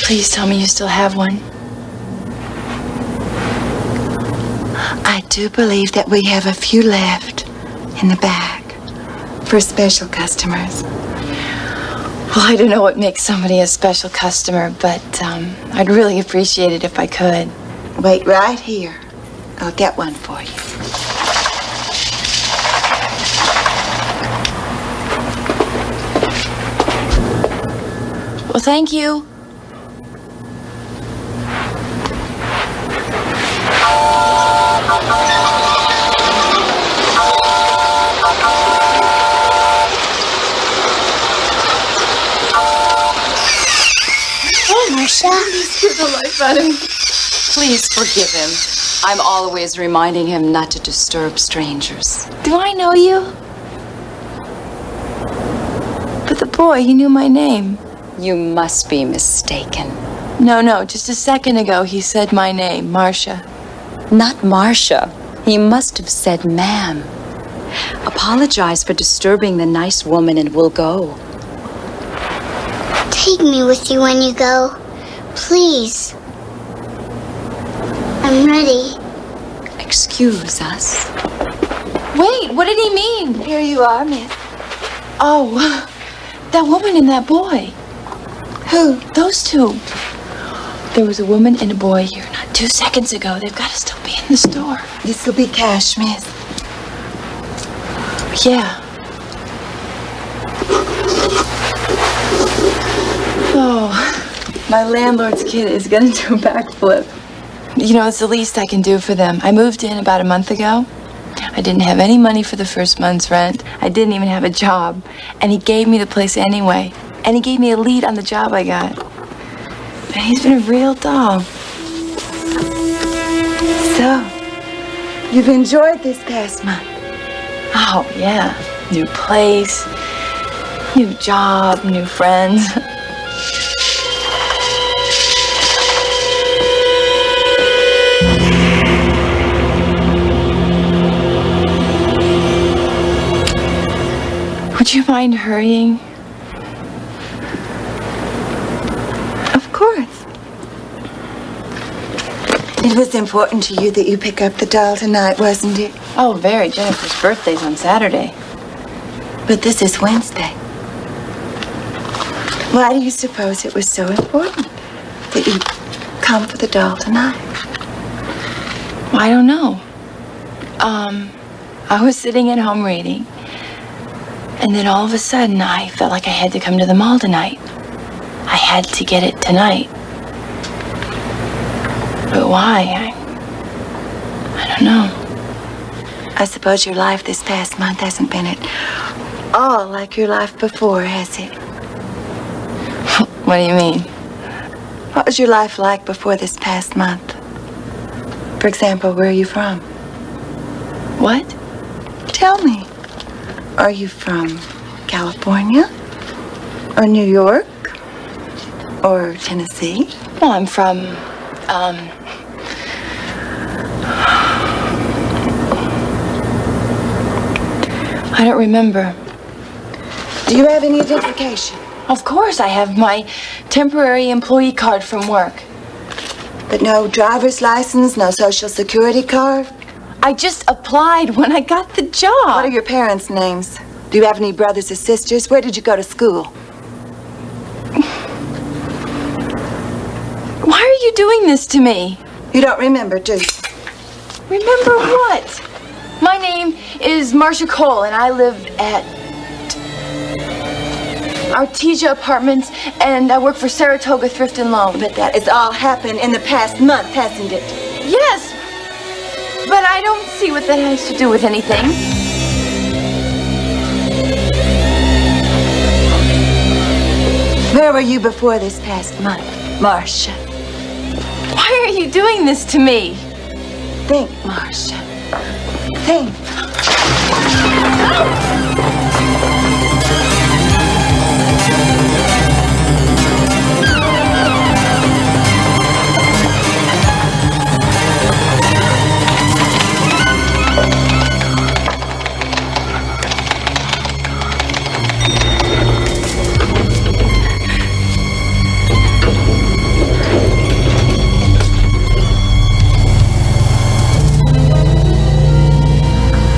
Please tell me you still have one. I do believe that we have a few left in the back for special customers. Well, I don't know what makes somebody a special customer, but I'd really appreciate it if I could. Wait right here. I'll get one for you. Well, thank you. Hey, Marcia. You scared the life out of me. Please forgive him. I'm always reminding him not to disturb strangers. Do I know you? But the boy, he knew my name. You must be mistaken. No, just a second ago he said my name, Marcia. Not Marcia. He must have said ma'am. Apologize for disturbing the nice woman and we'll go. Take me with you when you go. Please. excuse us. Wait, what did he mean? Here you are, miss. Oh, that woman and that boy. Who? Those two. There was a woman and a boy here not 2 seconds ago. They've got to still be in the store. This will be cash, miss. Yeah. Oh, my landlord's kid is gonna do a backflip. You know, it's the least I can do for them. I moved in about a month ago. I didn't have any money for the first month's rent. I didn't even have a job. And he gave me the place anyway. And he gave me a lead on the job I got. And he's been a real doll. So, you've enjoyed this past month? Oh, yeah. New place, new job, new friends. Would you mind hurrying? Of course. It was important to you that you pick up the doll tonight, wasn't it? Oh, very. Jennifer's birthday's on Saturday. But this is Wednesday. Why do you suppose it was so important that you come for the doll tonight? Well, I don't know. I was sitting at home reading, and then all of a sudden I felt like I had to come to the mall tonight. I had to get it tonight. But why? I don't know. I suppose your life this past month hasn't been at all like your life before, has it? What do you mean? What was your life like before this past month? For example, where are you from? What? Tell me. Are you from California? Or New York? Or Tennessee? Well, I'm from, I don't remember. Do you have any identification? Of course, I have my temporary employee card from work. But no driver's license, no social security card? I just applied when I got the job. What are your parents' names? Do you have any brothers or sisters? Where did you go to school? Why are you doing this to me? You don't remember, do you? Remember what? My name is Marcia Cole, and I live at Artesia Apartments, and I work for Saratoga Thrift and Loan. But that has all happened in the past month, hasn't it? Yes, but I don't see what that has to do with anything. Where were you before this past month, Marcia? Why are you doing this to me? Think, Marcia. Think.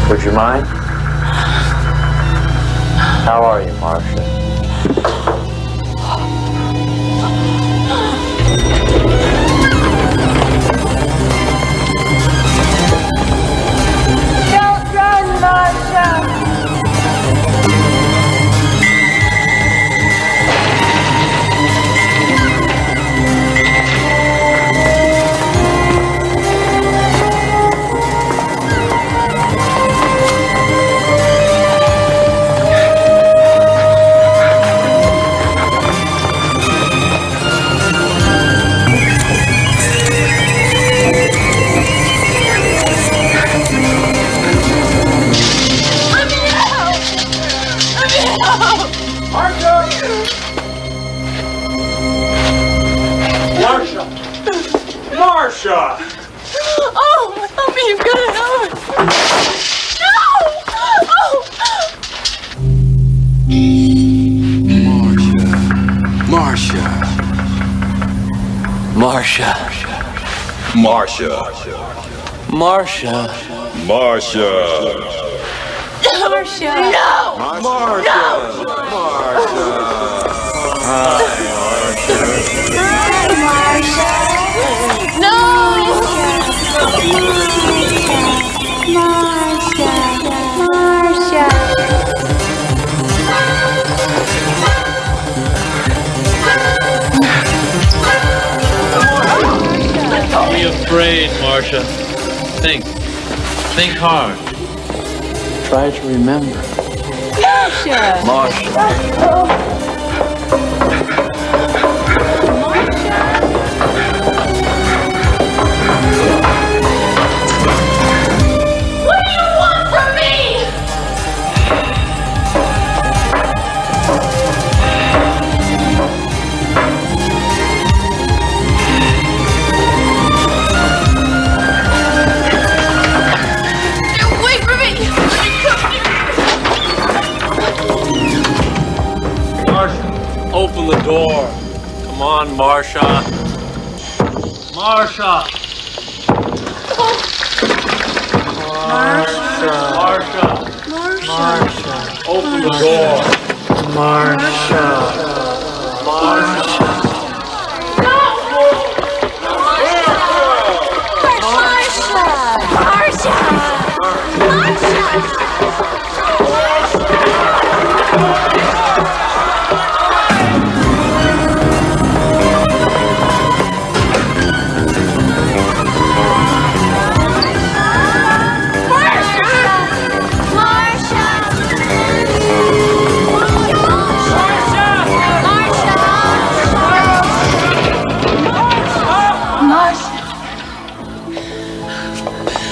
Would you mind? How are you, Marcia? Don't run, Marcia! Marcia! Oh, tell me you've got an arm. No! Marcia. Marcia. Marcia. Marcia. Marcia. Marcia. No! Marcia. No! Marcia. Hi, Marcia. No! Marcia. Marcia. Don't be afraid, Marcia. Think. Think hard. Try to remember. Marcia. Marcia. What do you want from me? Wait for me! Marcia, open the door. Come on, Marcia. Marcia. Marcia. Marcia. Open the door. Marcia. Marcia.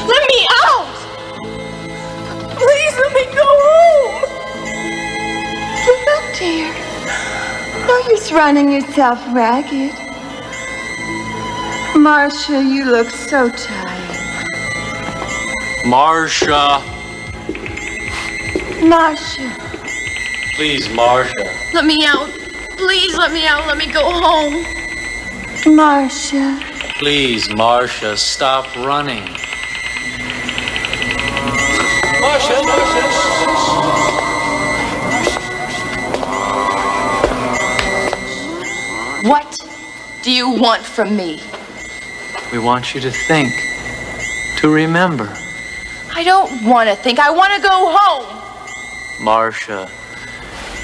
Let me out! Please let me go home! Look, dear. No use running yourself ragged. Marcia, you look so tired. Marcia. Marcia. Please, Marcia. Let me out. Please let me out. Let me go home. Marcia. Please, Marcia, stop running. Marcia. What do you want from me? We want you to think, to remember. I don't want to think. I want to go home. Marcia,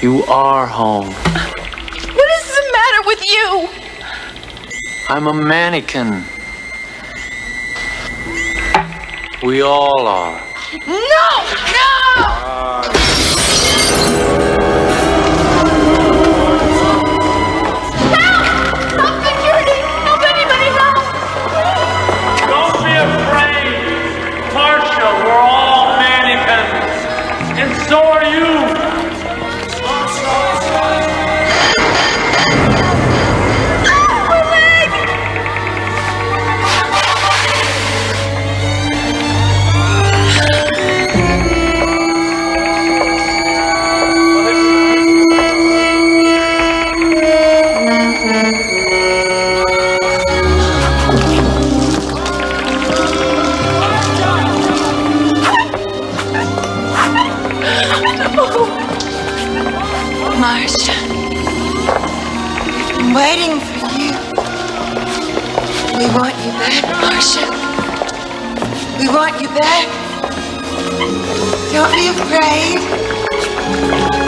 you are home. What is the matter with you? I'm a mannequin. We all are. No! No! Help! Security! Help anybody! Help! Don't be afraid. Marcia, we're all mannequins. And so are you. Marcia. I'm waiting for you. We want you back, Marcia. We want you back. Don't be afraid.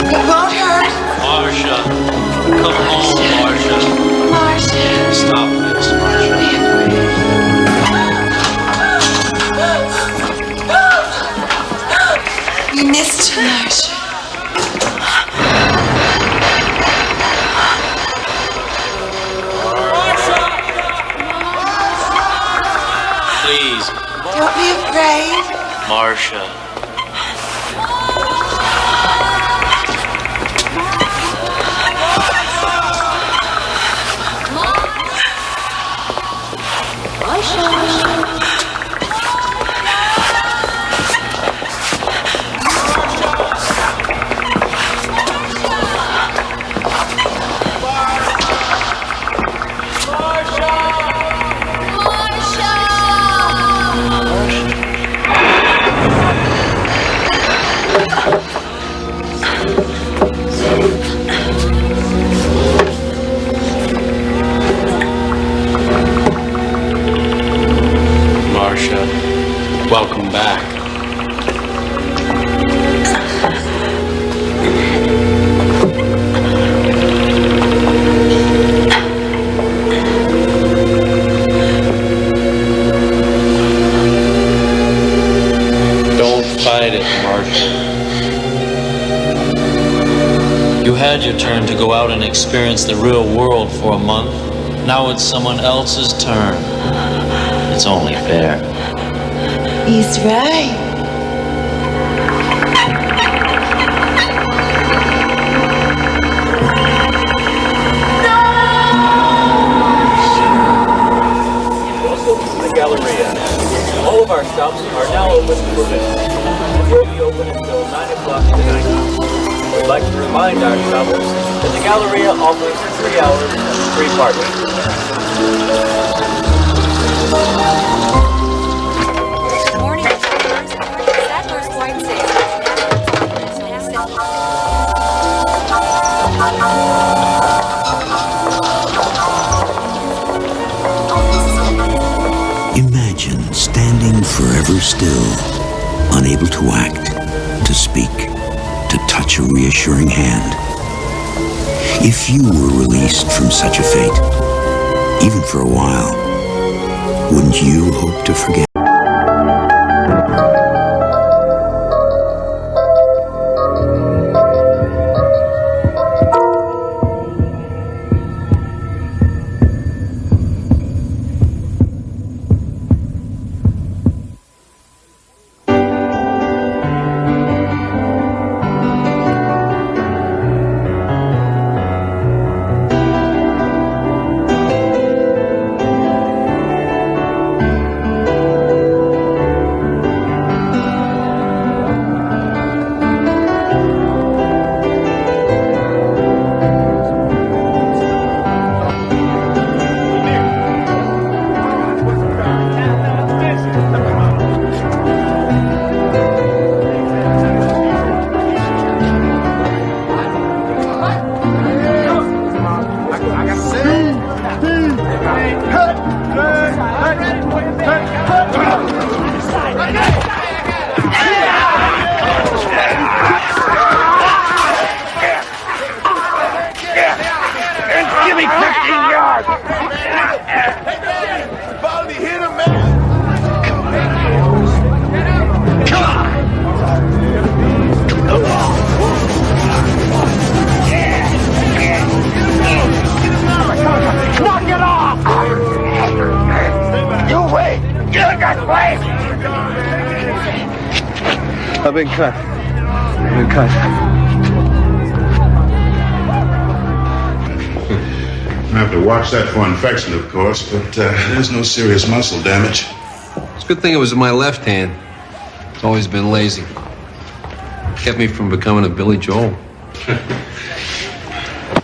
It won't hurt. Marcia, come home, Marcia. Marcia. Stop this, Marcia. We missed you, Marcia. Please, Don't be afraid. Marcia. Marcia. Welcome back. Don't fight it, Marshall. You had your turn to go out and experience the real world for a month. Now it's someone else's turn. It's only fair. He's right. Welcome to the Galleria. All of our shops are now open for business and will be open until 9 o'clock tonight. We'd like to remind our shoppers that the Galleria offers 3 hours free parking. Imagine standing forever still, unable to act, to speak, to touch a reassuring hand. If you were released from such a fate, even for a while, wouldn't you hope to forget? I've been cut. I have to watch that for infection, of course, but there's no serious muscle damage. It's a good thing it was in my left hand. It's always been lazy. Kept me from becoming a Billy Joel.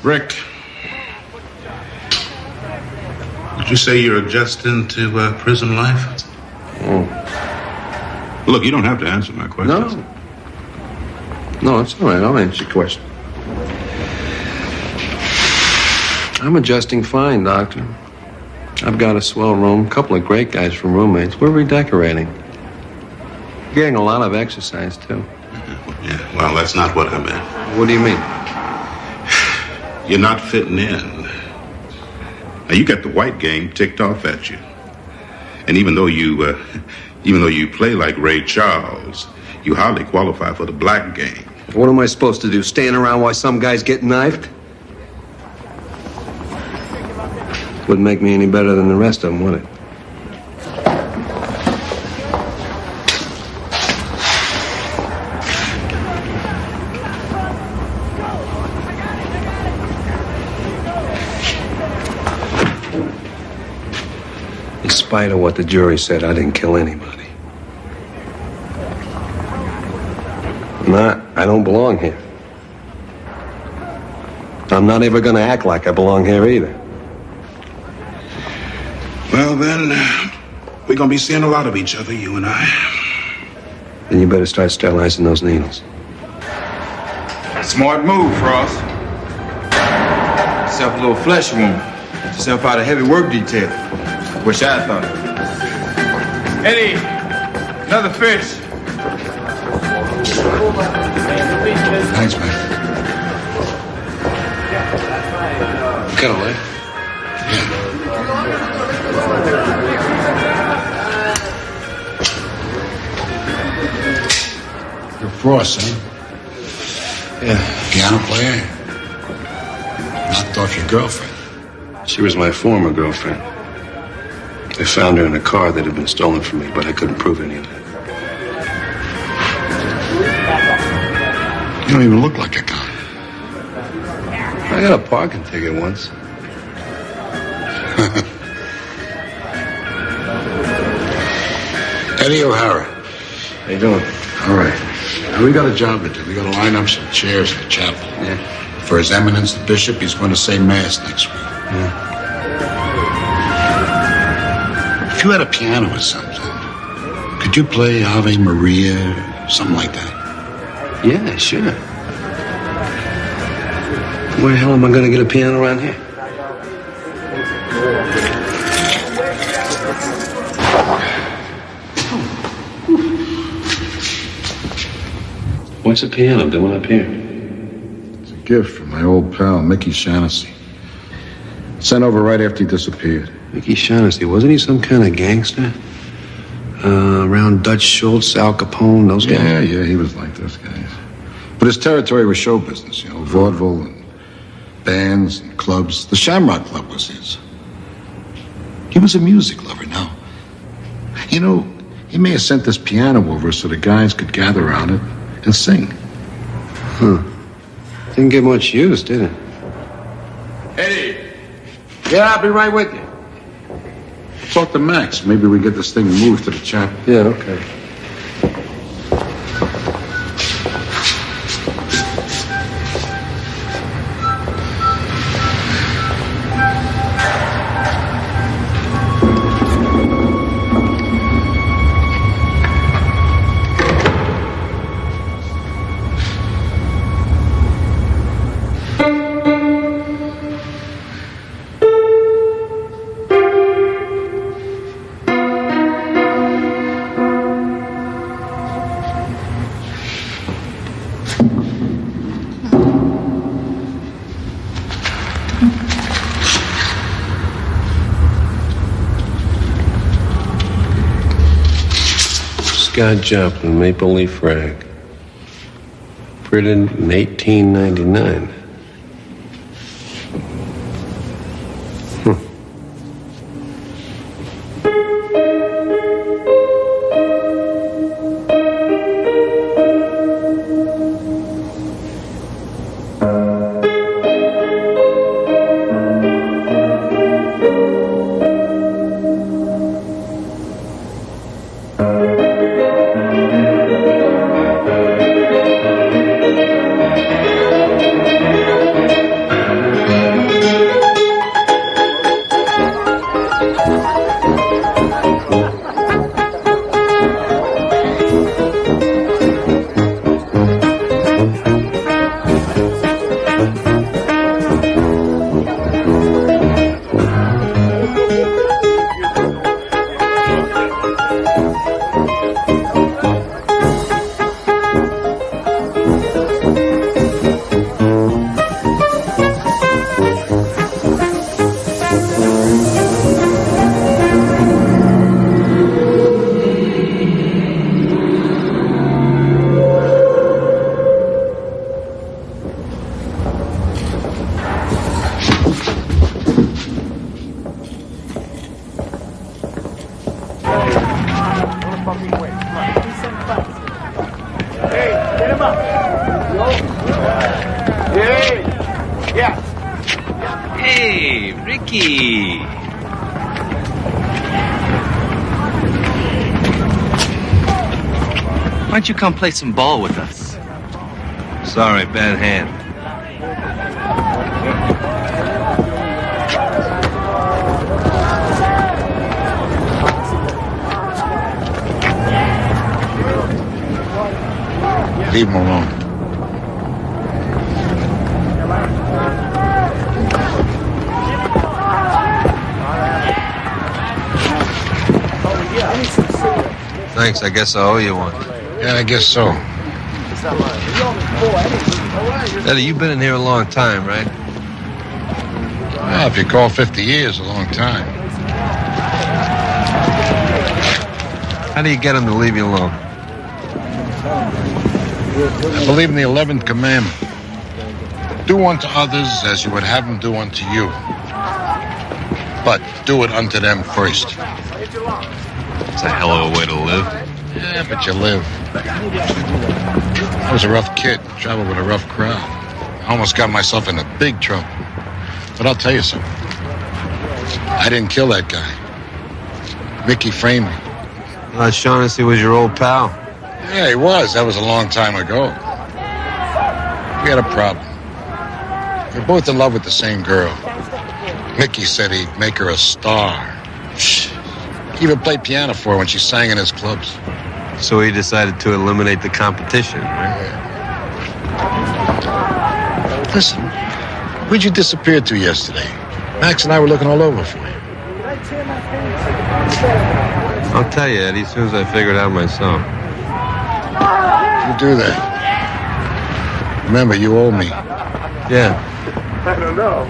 Rick, would you say you're adjusting to prison life? Look, you don't have to answer my question. No, it's all right. I'll answer your question. I'm adjusting fine, Doctor. I've got a swell room, a couple of great guys from roommates. We're redecorating. Getting a lot of exercise, too. Yeah, well, that's not what I meant. What do you mean? You're not fitting in. Now, you got the white game ticked off at you. And even though you play like Ray Charles, you hardly qualify for the black game. What am I supposed to do, stand around while some guys get knifed? Wouldn't make me any better than the rest of them, would it? In spite of what the jury said, I didn't kill anybody. I don't belong here. I'm not ever going to act like I belong here either. Well, then, we're going to be seeing a lot of each other, you and I. Then you better start sterilizing those needles. Smart move, Frost. Yourself a little flesh wound. Yourself out of heavy work detail. Wish I thought of it. Eddie, Another fish. Thanks, man. Cut away. You're Frost, huh? Yeah. Piano player? Knocked off your girlfriend. She was my former girlfriend. I found her in a car that had been stolen from me, but I couldn't prove any of that. You don't even look like a con. I got a parking ticket once. Eddie O'Hara. How you doing? All right. Now, we got a job to do. We got to line up some chairs in the chapel. Yeah. For His Eminence the Bishop, he's going to say Mass next week. Yeah. If you had a piano or something, could you play Ave Maria, something like that? Yeah, sure. Where the hell am I going to get a piano around here? What's a piano doing up here? It's a gift from my old pal, Mickey Shaughnessy. Sent over right after he disappeared. Mickey Shaughnessy, wasn't he some kind of gangster? Around Dutch Schultz, Al Capone, those guys? Yeah, he was like those guys. But his territory was show business, vaudeville and bands and clubs. The Shamrock Club was his. He was a music lover, no. He may have sent this piano over so the guys could gather around it and sing. Huh. Didn't get much use, did it? Eddie. Yeah, I'll be right with you. Talk to Max. Maybe we get this thing moved to the chapel. Yeah, okay. Scott Joplin, Maple Leaf Rag. Printed in 1899. Hey, Ricky. Why don't you come play some ball with us? Sorry, bad hand. Leave him alone. Thanks, I guess I owe you one. Yeah, I guess so. Eddie, you've been in here a long time, right? Well, if you call 50 years a long time. How do you get him to leave you alone? I believe in the 11th commandment. Do unto others as you would have them do unto you. But do it unto them first. It's a hell of a way to live. Yeah, but you live. I was a rough kid, traveled with a rough crowd. I almost got myself into big trouble. But I'll tell you something. I didn't kill that guy. Mickey framed me. Shaughnessy was your old pal. Yeah, he was. That was a long time ago. We had a problem. We were both in love with the same girl. Mickey said he'd make her a star. He even played piano for her when she sang in his clubs. So he decided to eliminate the competition, right? Listen, where'd you disappear to yesterday? Max and I were looking all over for you. I'll tell you, Eddie, as soon as I figure it out myself. You do that. Remember, you owe me. Yeah. I don't know.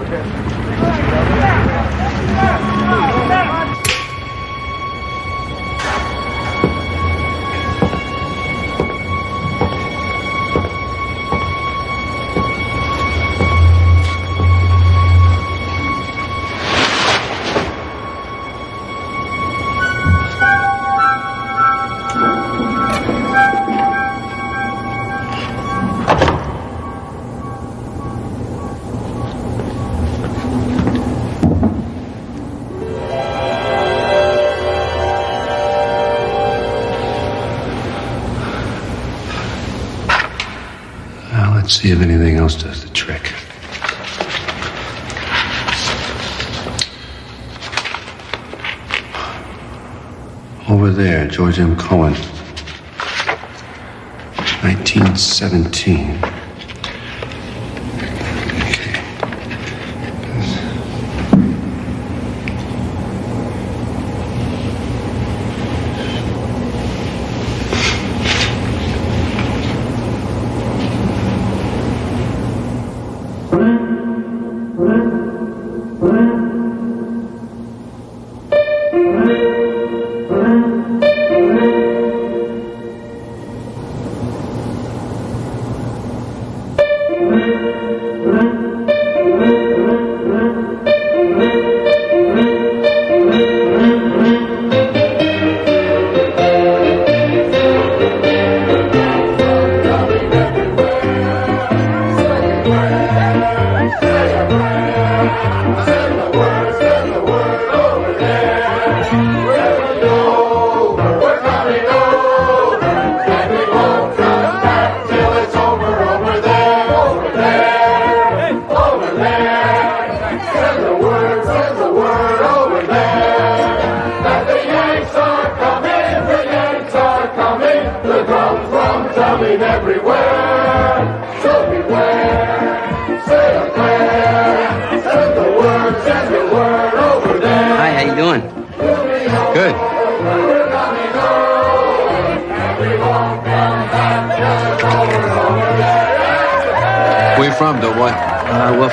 Let's see if anything else does the trick. Over there, George M. Cohen. 1917.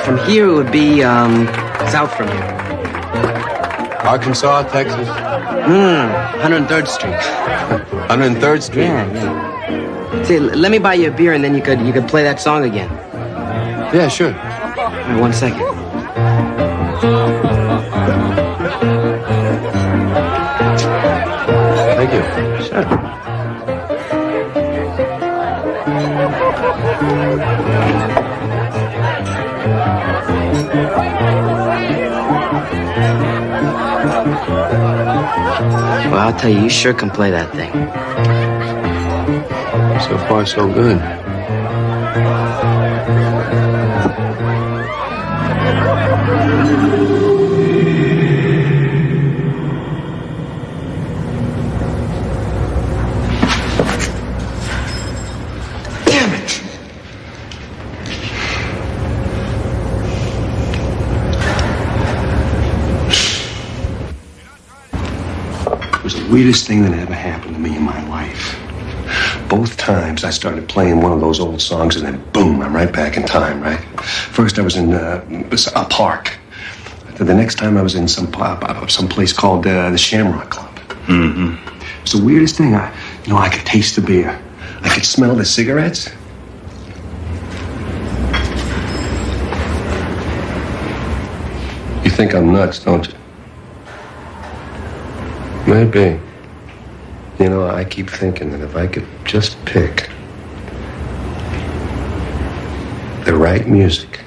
From here, it would be, south from here. Arkansas, Texas? No, 103rd Street. 103rd Street? Yeah. Say, let me buy you a beer and then you could play that song again. Yeah, sure. Right, 1 second. Thank you. Sure. Well, I'll tell you sure can play that thing. So far, so good. Damn it! the weirdest thing that ever happened to me in my life. Both times I started playing one of those old songs and then boom, I'm right back in time, right? First I was in a park. The next time I was in some place called the Shamrock Club. Mm-hmm. It's the weirdest thing. I could taste the beer. I could smell the cigarettes. You think I'm nuts, don't you? Maybe. I keep thinking that if I could just pick the right music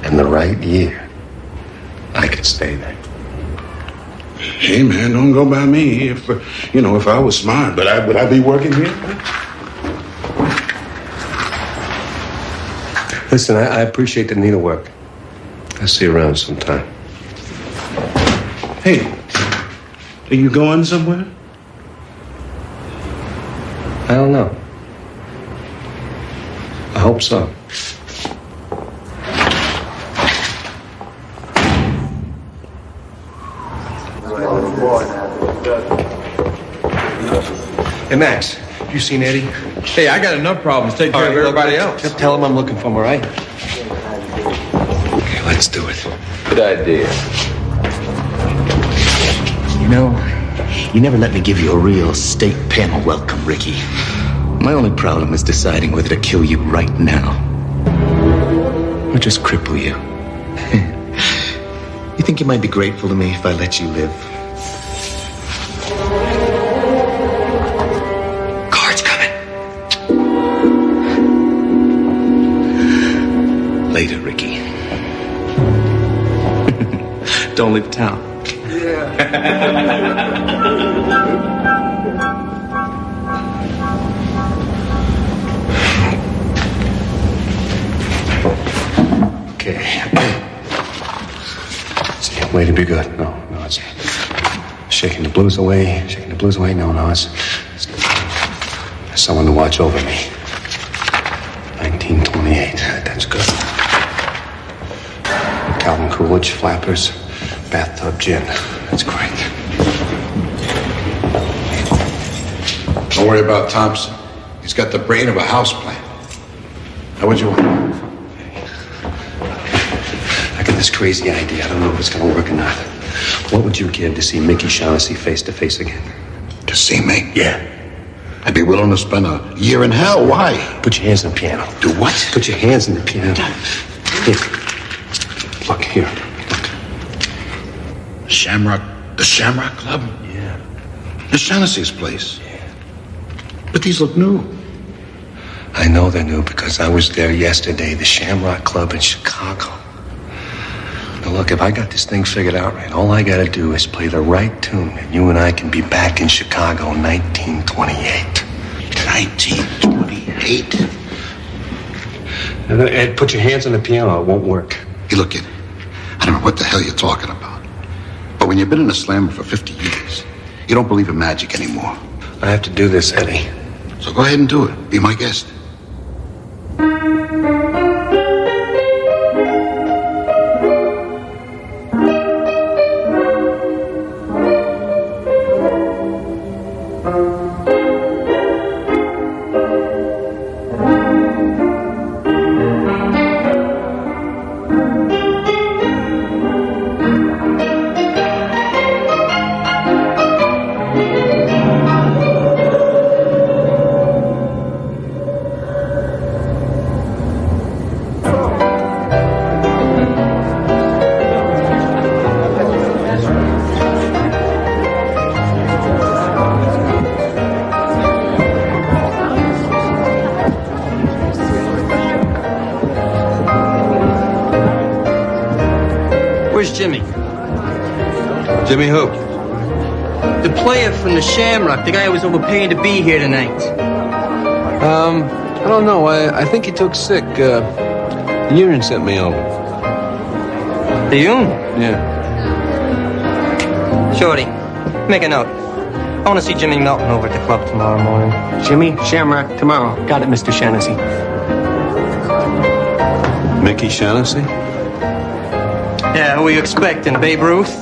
and the right year, I could stay there. Hey, man, don't go by me. If I was smart, would I be working here? Listen, I appreciate the needlework. I'll see you around sometime. Hey, are you going somewhere? I don't know. I hope so. Hey, Max, you seen Eddie? Hey, I got enough problems. Take care of everybody else. Just tell him I'm looking for him, all right? Okay, let's do it. Good idea. You never let me give you a real state panel welcome, Ricky. My only problem is deciding whether to kill you right now or just cripple you. You think you might be grateful to me if I let you live? Guards coming. Later, Ricky. Don't leave town. Okay. See, way to be good. No, it's shaking the blues away. Shaking the blues away. No, it's there's someone to watch over me. 1928. That's good. Calvin Coolidge, Flappers, bathtub gin. That's great. Don't worry about Thompson. He's got the brain of a houseplant. How would you want? I got this crazy idea. I don't know if it's going to work or not. What would you give to see Mickey Shaughnessy face to face again? To see me? Yeah. I'd be willing to spend a year in hell. Why? Put your hands on the piano. Do what? Put your hands on the piano. Here. Look, here. The Shamrock Club? Yeah. It's Shaughnessy's place. Yeah. But these look new. I know they're new because I was there yesterday, the Shamrock Club in Chicago. Now look, if I got this thing figured out right, all I gotta do is play the right tune and you and I can be back in Chicago in 1928. 1928? Ed, put your hands on the piano, it won't work. Hey, look, kid, I don't know what the hell you're talking about. But when you've been in a slammer for 50 years, you don't believe in magic anymore. I have to do this, Eddie. So go ahead and do it. Be my guest. Where's Jimmy? Jimmy who? The player from the Shamrock, the guy who was overpaying to be here tonight. I don't know. I think he took sick. The union sent me over. The union? Yeah. Shorty, make a note. I want to see Jimmy Melton over at the club tomorrow morning. Jimmy, Shamrock, tomorrow. Got it, Mr. Shaughnessy. Mickey Shaughnessy? Yeah, who are you expecting? Babe Ruth?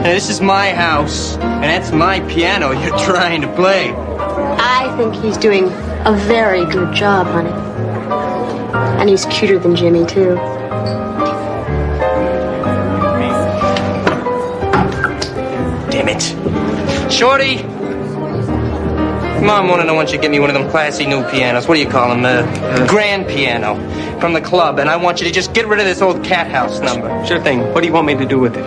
This is my house, and that's my piano you're trying to play. I think he's doing a very good job, honey. And he's cuter than Jimmy, too. Damn it. Shorty! Mom wanted to want you to get me one of them classy new pianos. What do you call them? Grand piano. From the club. And I want you to just get rid of this old cat house number. Sure thing. What do you want me to do with it?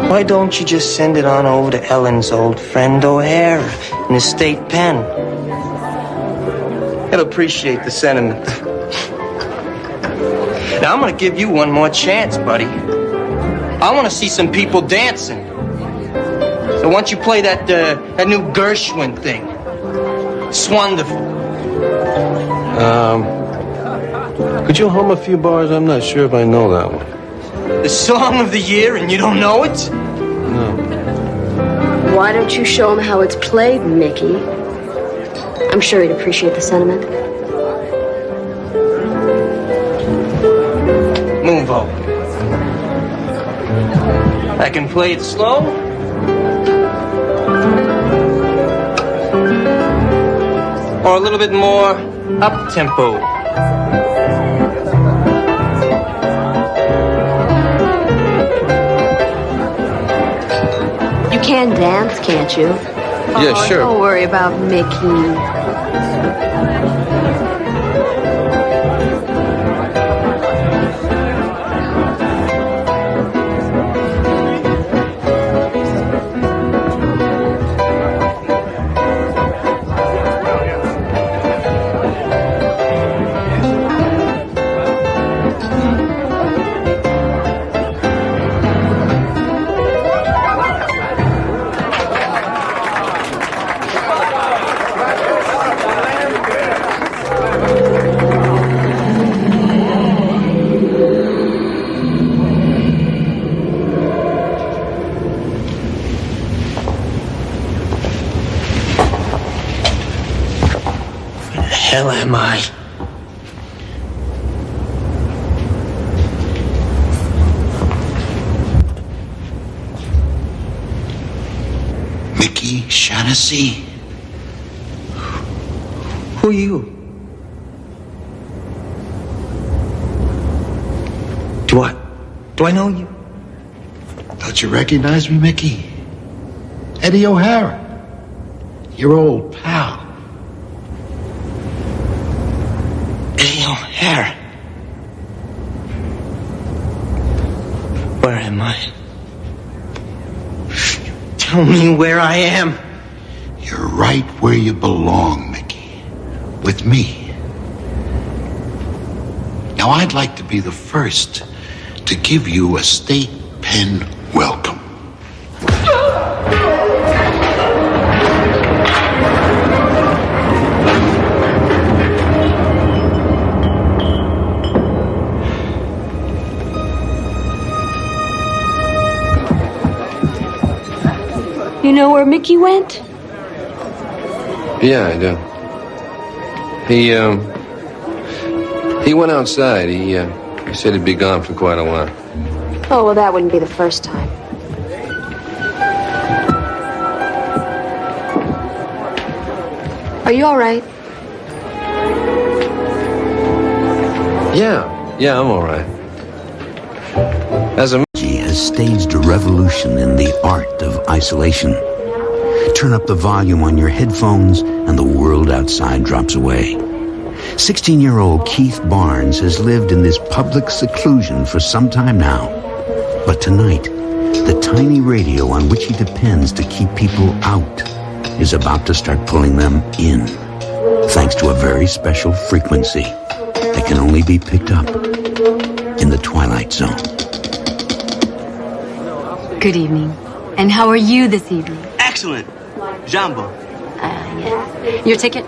Why don't you just send it on over to Ellen's old friend O'Hara in the state pen? He'll appreciate the sentiment. Now, I'm gonna give you one more chance, buddy. I want to see some people dancing. So why don't you play that new Gershwin thing? It's wonderful. Could you hum a few bars? I'm not sure if I know that one. The song of the year, and you don't know it? No. Why don't you show him how it's played, Mickey? I'm sure he'd appreciate the sentiment. Move over. I can play it slow. Or a little bit more up-tempo. You can dance, can't you? Yeah, sure. Don't worry about Mickey. Hell am I? Mickey Shaughnessy? Who are you? Do I know you? Don't you recognize me, Mickey? Eddie O'Hara. Your old pal. Eddie O'Hara. Where am I? Tell me where I am. You're right where you belong, Mickey. With me. Now, I'd like to be the first to give you a state pen welcome. You know where Mickey went? Yeah, I do. He went outside. He said he'd be gone for quite a while. Oh, well, that wouldn't be the first time. Are you all right? Yeah, I'm all right. As a He has staged a revolution in the art of isolation. Turn up the volume on your headphones and the world outside drops away. 16-year-old Keith Barnes has lived in this public seclusion for some time now. But tonight, the tiny radio on which he depends to keep people out is about to start pulling them in, thanks to a very special frequency that can only be picked up in the Twilight Zone. Good evening. And how are you this evening? Excellent. Jumbo. Yes. Your ticket?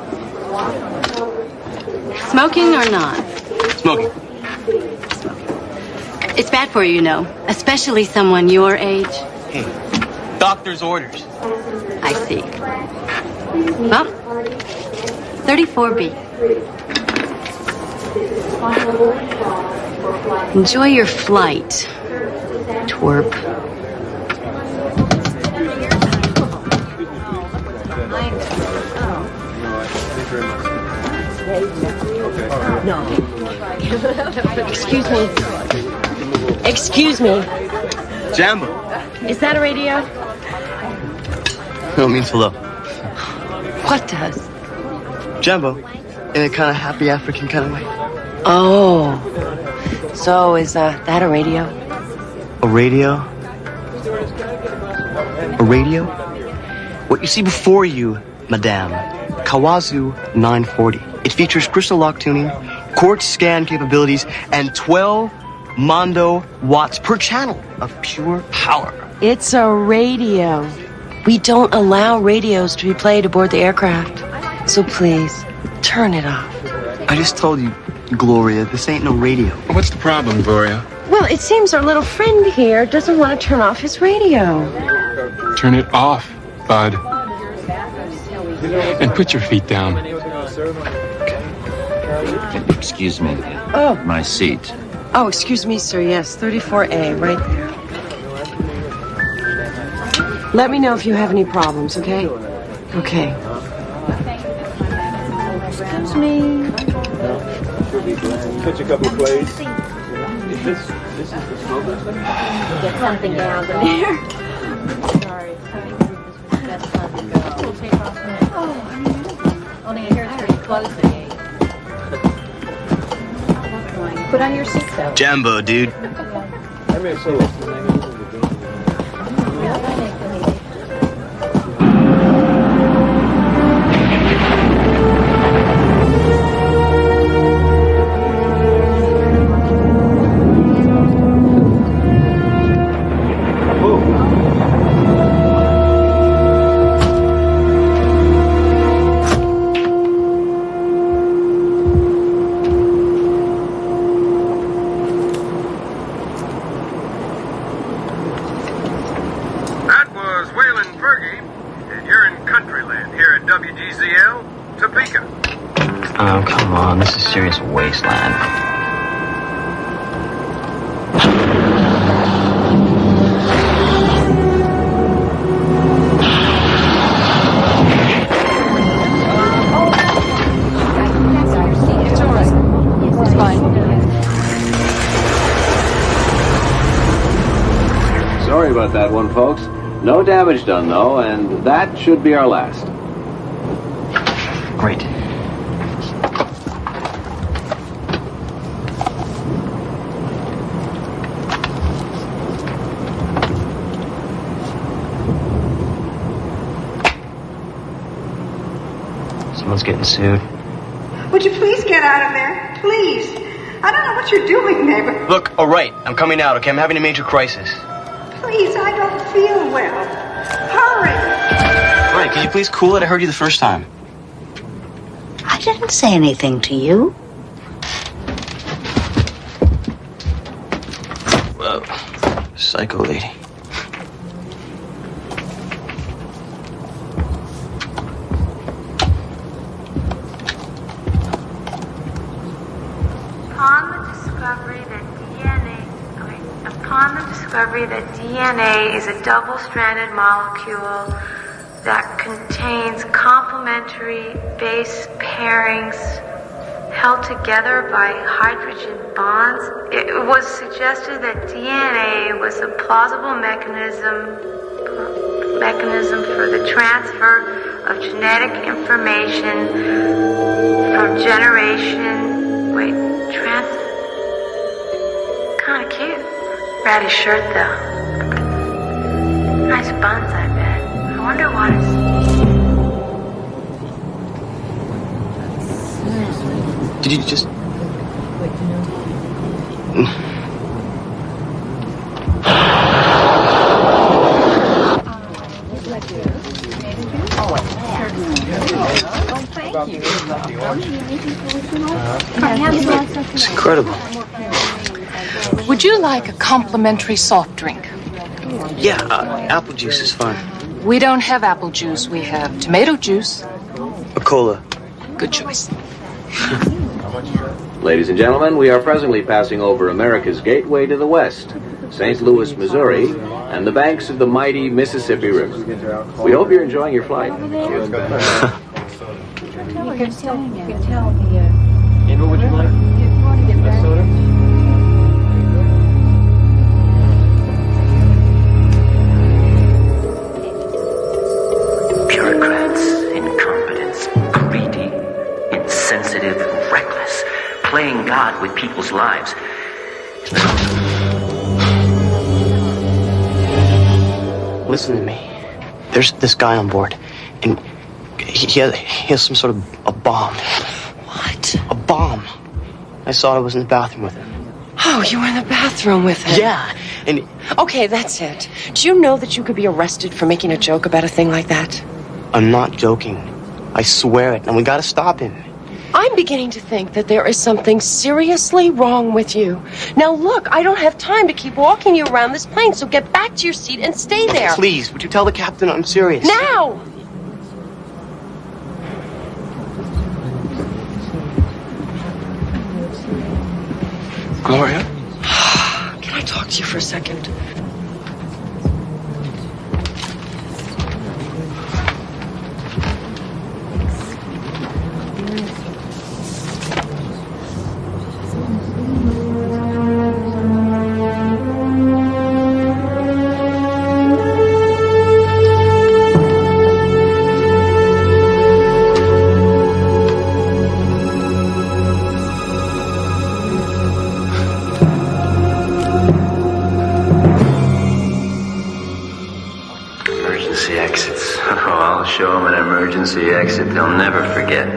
Smoking or not? Smoking. It's bad for you, you know, especially someone your age. Hey, doctor's orders. I see. Well, 34B. Enjoy your flight, twerp. Excuse me. Excuse me. Jambo. Is that a radio? No, it means hello. What does? Jambo. In a kind of happy African kind of way. Oh. So is that a radio? A radio? A radio? What you see before you, Madame, Kawazu 940. It features crystal lock tuning, quartz scan capabilities, and 12 Mondo watts per channel of pure power. It's a radio. We don't allow radios to be played aboard the aircraft. So please, turn it off. I just told you, Gloria, this ain't no radio. What's the problem, Gloria? Well, it seems our little friend here doesn't want to turn off his radio. Turn it off, bud. And put your feet down. Excuse me. Oh. My seat. Oh, excuse me, sir. Yes, 34A, right there. Let me know if you have any problems, okay? Okay. Excuse me. Catch a couple plays. This is the smoker. Get something down there. Sorry. That's not the go. We'll take off the next. Only your hair's pretty close to me. Put on your seatbelt. Jambo, dude. Oh, come on. This is serious wasteland. It's fine. Sorry about that one, folks. No damage done, though, and that should be our last. Great. Someone's getting sued. Would you please get out of there? Please. I don't know what you're doing, neighbor. Look, all right, I'm coming out, okay? I'm having a major crisis. Please, I don't feel well. Hurry. All right, can you please cool it? I heard you the first time. I didn't say anything to you. Whoa, psycho lady. Upon the discovery that DNA is a double-stranded molecule that contains complementary base pairings held together by hydrogen bonds, it was suggested that DNA was a plausible mechanism for the transfer of genetic information from generation. Kind of cute. Ratty shirt, though. Nice buns, I bet. I wonder what it's... Did you just... It's incredible. Would you like a complimentary soft drink? Yeah, apple juice is fine. We don't have apple juice. We have tomato juice. A cola. Good choice. Ladies and gentlemen, we are presently passing over America's gateway to the west, St. Louis, Missouri, and the banks of the mighty Mississippi River. We hope you're enjoying your flight. You can tell the... And what would you like? If you want to get back... soda? Bureaucrats, incompetents, greedy, insensitive, reckless, playing God with people's lives. Listen to me. There's this guy on board, and he has some sort of a bomb. What? A bomb. I saw it. I was in the bathroom with him. Oh, you were in the bathroom with him? Yeah, and... Okay, that's it. Do you know that you could be arrested for making a joke about a thing like that? I'm not joking. I swear it, and we gotta stop him. I'm beginning to think that there is something seriously wrong with you. Now look, I don't have time to keep walking you around this plane, so get back to your seat and stay there. Please, would you tell the captain I'm serious? Now! Gloria? Can I talk to you for a second? Emergency exits. Oh, I'll show them an emergency exit they'll never forget.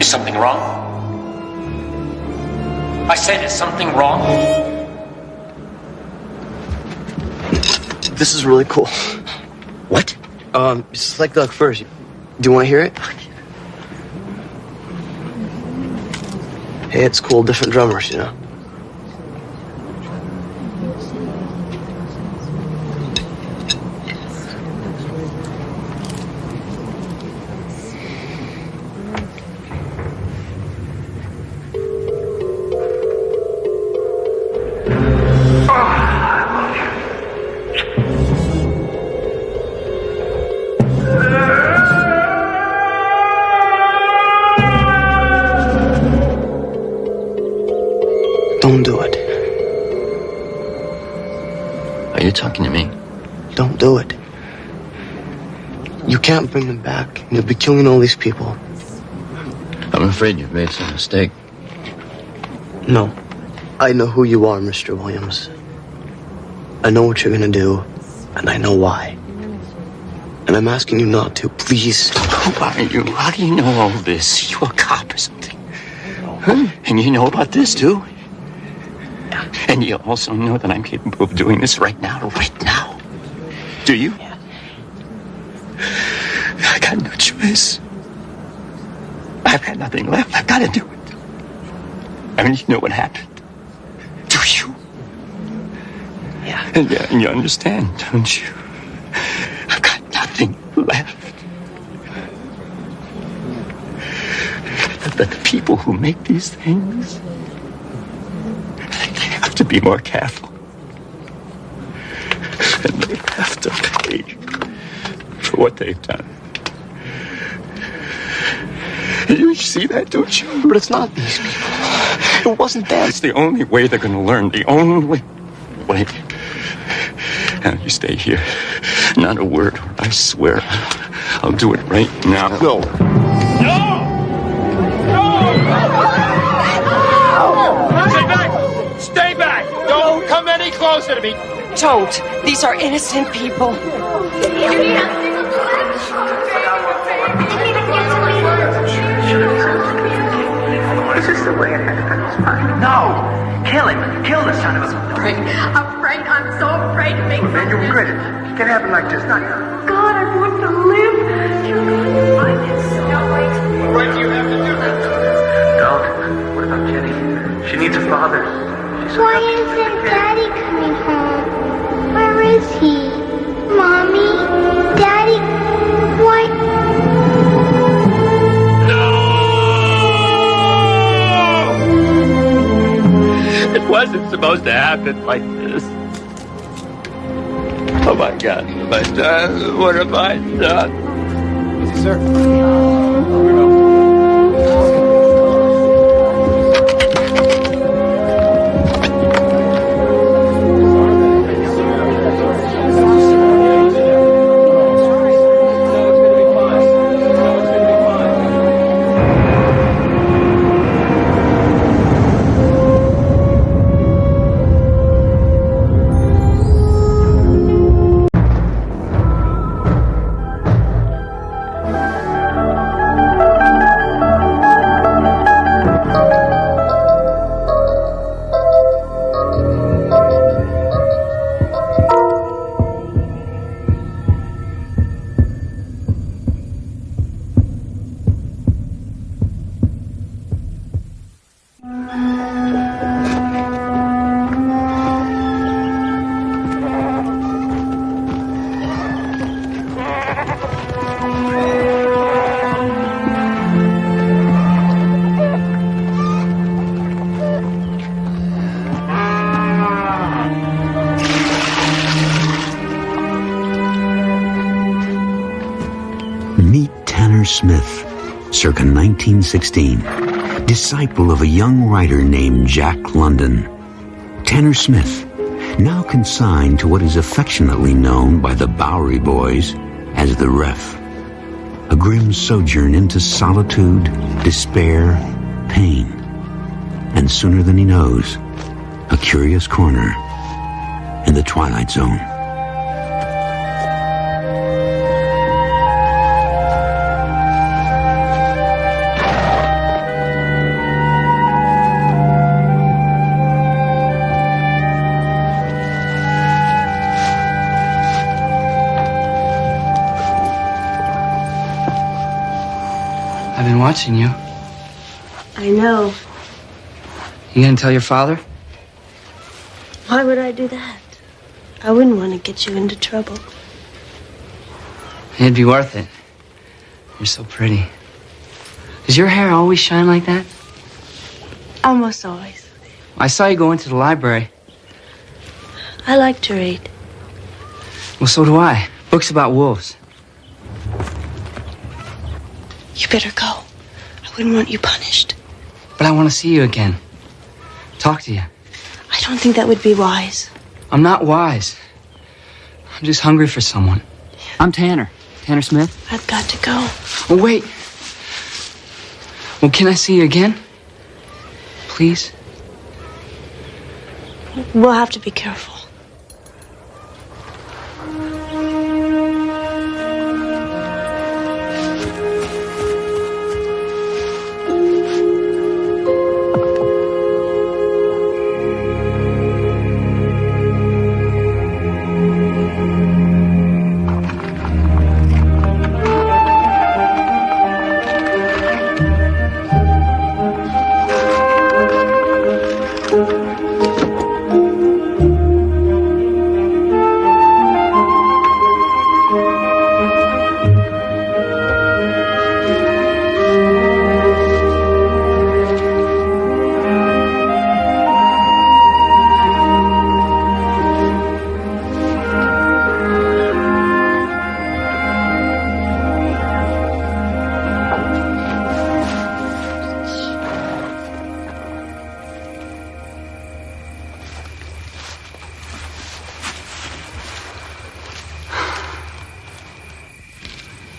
Is something wrong? I said, is something wrong? This is really cool. What? It's like the first. Do you want to hear it? Hey, it's cool. Different drummers, you know. Don't do it. Are you talking to me? Don't do it. You can't bring them back. You'll be killing all these people. I'm afraid you've made some mistake. No. I know who you are, Mr. Williams. I know what you're gonna do, and I know why. And I'm asking you not to, please. Who are you? How do you know all this? You a cop or something? Huh? And you know about this, too? And you also know that I'm capable of doing this right now. Do you? Yeah. I got no choice. I've got nothing left. I've got to do it. I mean, you know what happened. Do you? Yeah. And you understand, don't you? I've got nothing left. But the people who make these things, they have to be more careful. And they have to pay for what they've done. You see that, don't you? But it's not these people. It wasn't them. It's the only way they're going to learn. The only way. Now, you stay here. Not a word, or I swear I'll do it right now. No. Stay back! Stay back! Don't come any closer to me! Don't. These are innocent people. Is this the way it happened? No! Kill him! Kill the son of a... Afraid. I'm so afraid to make Man, you're great. It can't happen like this, not now. God, I want to live. I'm in so much. What do you have to do? Don't. What about Jenny? She needs a father. Why isn't Daddy coming home? Where is he? Mommy? Daddy? Why? No! supposed to happen like this? Oh my God, what have I done? What have I done? Easy, sir. Meet Tanner Smith, circa 1916, disciple of a young writer named Jack London. Tanner Smith, now consigned to what is affectionately known by the Bowery Boys as the Ref. A grim sojourn into solitude, despair, pain, and sooner than he knows, a curious corner in the Twilight Zone. I've been watching you. I know. You gonna tell your father? Why would I do that? I wouldn't want to get you into trouble. It'd be worth it. You're so pretty. Does your hair always shine like that? Almost always. I saw you go into the library. I like to read. Well, so do I. Books about wolves. You better go. I wouldn't want you punished. But I want to see you again. Talk to you. I don't think that would be wise. I'm not wise. I'm just hungry for someone. I'm Tanner. Tanner Smith. I've got to go. Oh, wait. Well, can I see you again? Please? We'll have to be careful.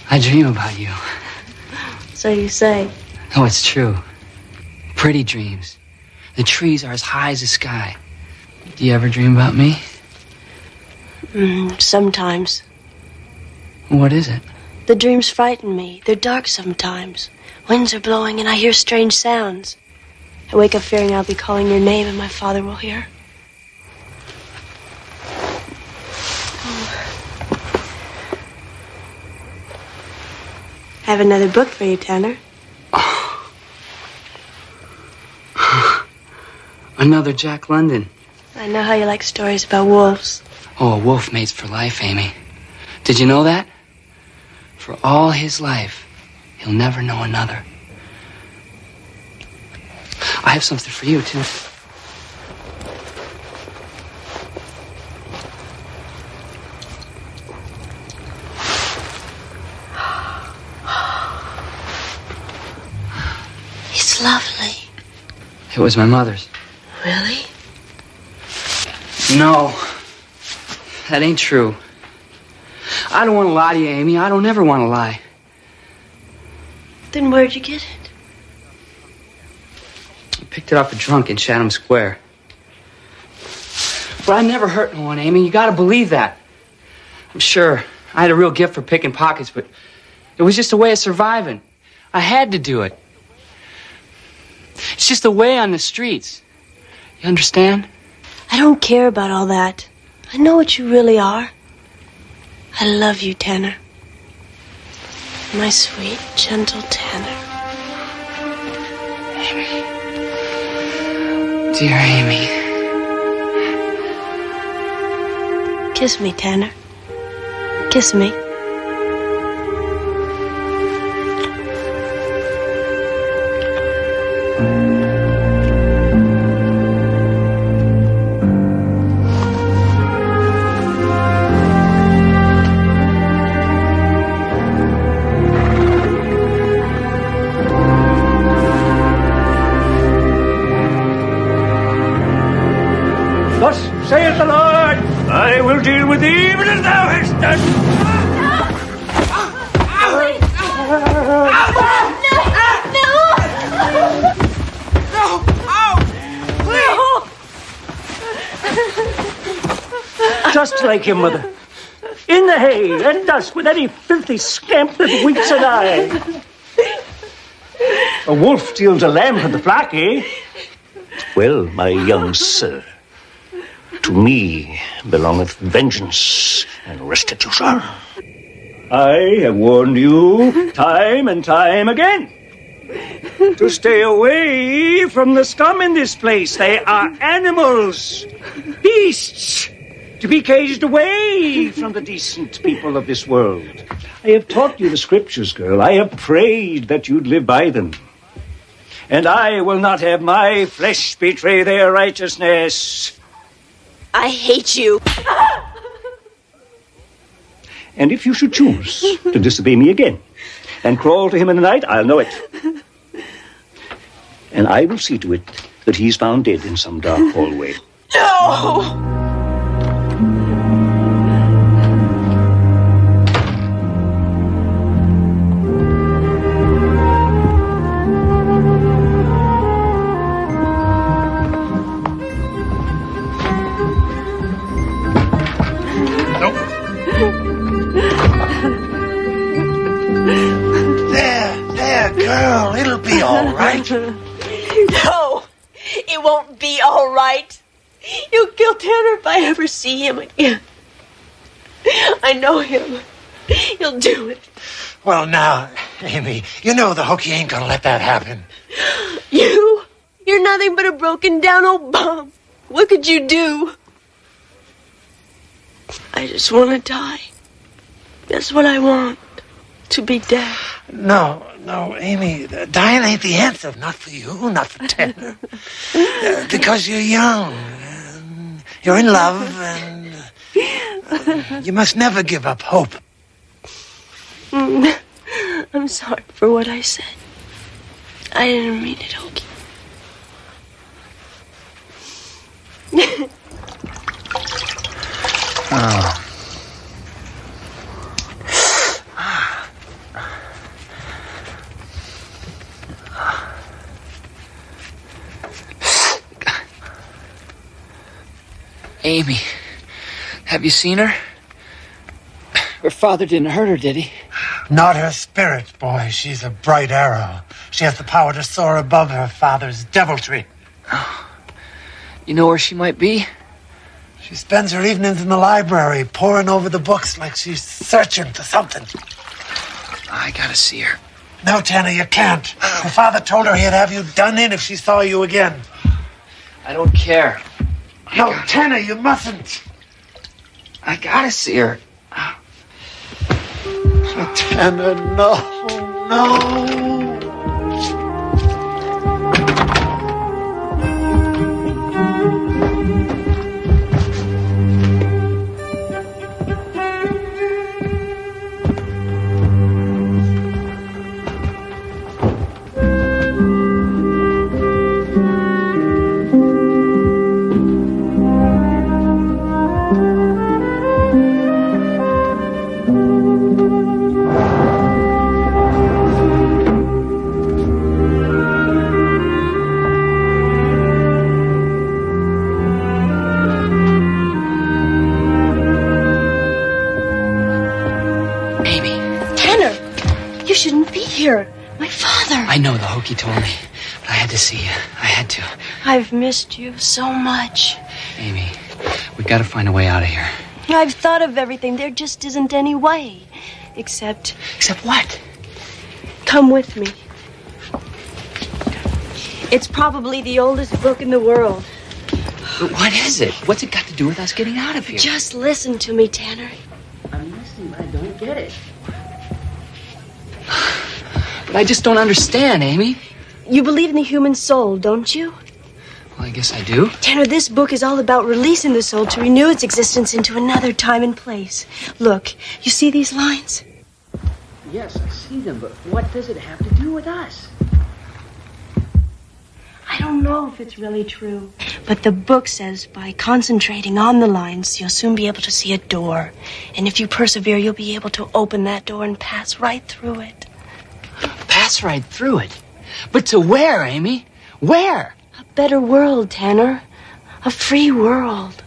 I dream about you. So you say. No, it's true. Pretty dreams. The trees are as high as the sky. Do you ever dream about me? Sometimes. What is it? The dreams frighten me. They're dark sometimes. Winds are blowing and I hear strange sounds. I wake up fearing I'll be calling your name and my father will hear. I have another book for you, Tanner. Another Jack London. I know how you like stories about wolves. Oh, a wolf mates for life, Amy. Did you know that? For all his life, he'll never know another. I have something for you, too. It was my mother's. Really? No. That ain't true. I don't want to lie to you, Amy. I don't ever want to lie. Then where'd you get it? I picked it off a drunk in Chatham Square. But I never hurt no one, Amy. You gotta believe that. I'm sure I had a real gift for picking pockets, but it was just a way of surviving. I had to do it. It's just a way on the streets. You understand? I don't care about all that. I know what you really are. I love you, Tanner. My sweet, gentle Tanner. Amy. Dear Amy. Kiss me, Tanner. Kiss me. Thus saith the Lord, I will deal with thee even as thou hast done. Just like your mother. In the hay and dust with any filthy scamp that winks an eye. A wolf steals a lamb from the flock, eh? Well, my young sir, to me belongeth vengeance and restitution. I have warned you time and time again to stay away from the scum in this place. They are animals, beasts, to be caged away from the decent people of this world. I have taught you the scriptures, girl. I have prayed that you'd live by them. And I will not have my flesh betray their righteousness. I hate you. And if you should choose to disobey me again and crawl to him in the night, I'll know it. And I will see to it that he's found dead in some dark hallway. No! There, girl, it'll be all right. No, it won't be all right. You'll kill Tanner if I ever see him again. I know him. He'll do it. Well, now, Amy, you know the hooky ain't gonna let that happen. You're nothing but a broken down old bum. What could you do? I just want to die. That's what I want. To be dead. No, Amy, dying ain't the answer. Not for you, not for Tanner. Because you're young. And you're in love, and you must never give up hope. I'm sorry for what I said. I didn't mean it, Hokey. Oh. Amy, have you seen her? Her father didn't hurt her, did he? Not her spirit, boy. She's a bright arrow. She has the power to soar above her father's deviltry. Oh. You know where she might be? She spends her evenings in the library, poring over the books like she's searching for something. I gotta see her. No, Tanner, you can't. Her father told her he'd have you done in if she saw you again. I don't care. No, Tanner, you mustn't. I gotta see her. Tanner, no. here. My father. I know, the hokey told me. But I had to see you. I had to. I've missed you so much. Amy, we gotta find a way out of here. I've thought of everything. There just isn't any way. Except... Except what? Come with me. It's probably the oldest book in the world. But what is it? What's it got to do with us getting out of here? Just listen to me, Tanner. I'm listening, but I don't get it. But I just don't understand, Amy. You believe in the human soul, don't you? Well, I guess I do. Tanner, this book is all about releasing the soul to renew its existence into another time and place. Look, you see these lines? Yes, I see them, but what does it have to do with us? I don't know if it's really true. But the book says by concentrating on the lines, you'll soon be able to see a door. And if you persevere, you'll be able to open that door and pass right through it. Pass right through it? But to where, Amy? Where? A better world, Tanner. A free world.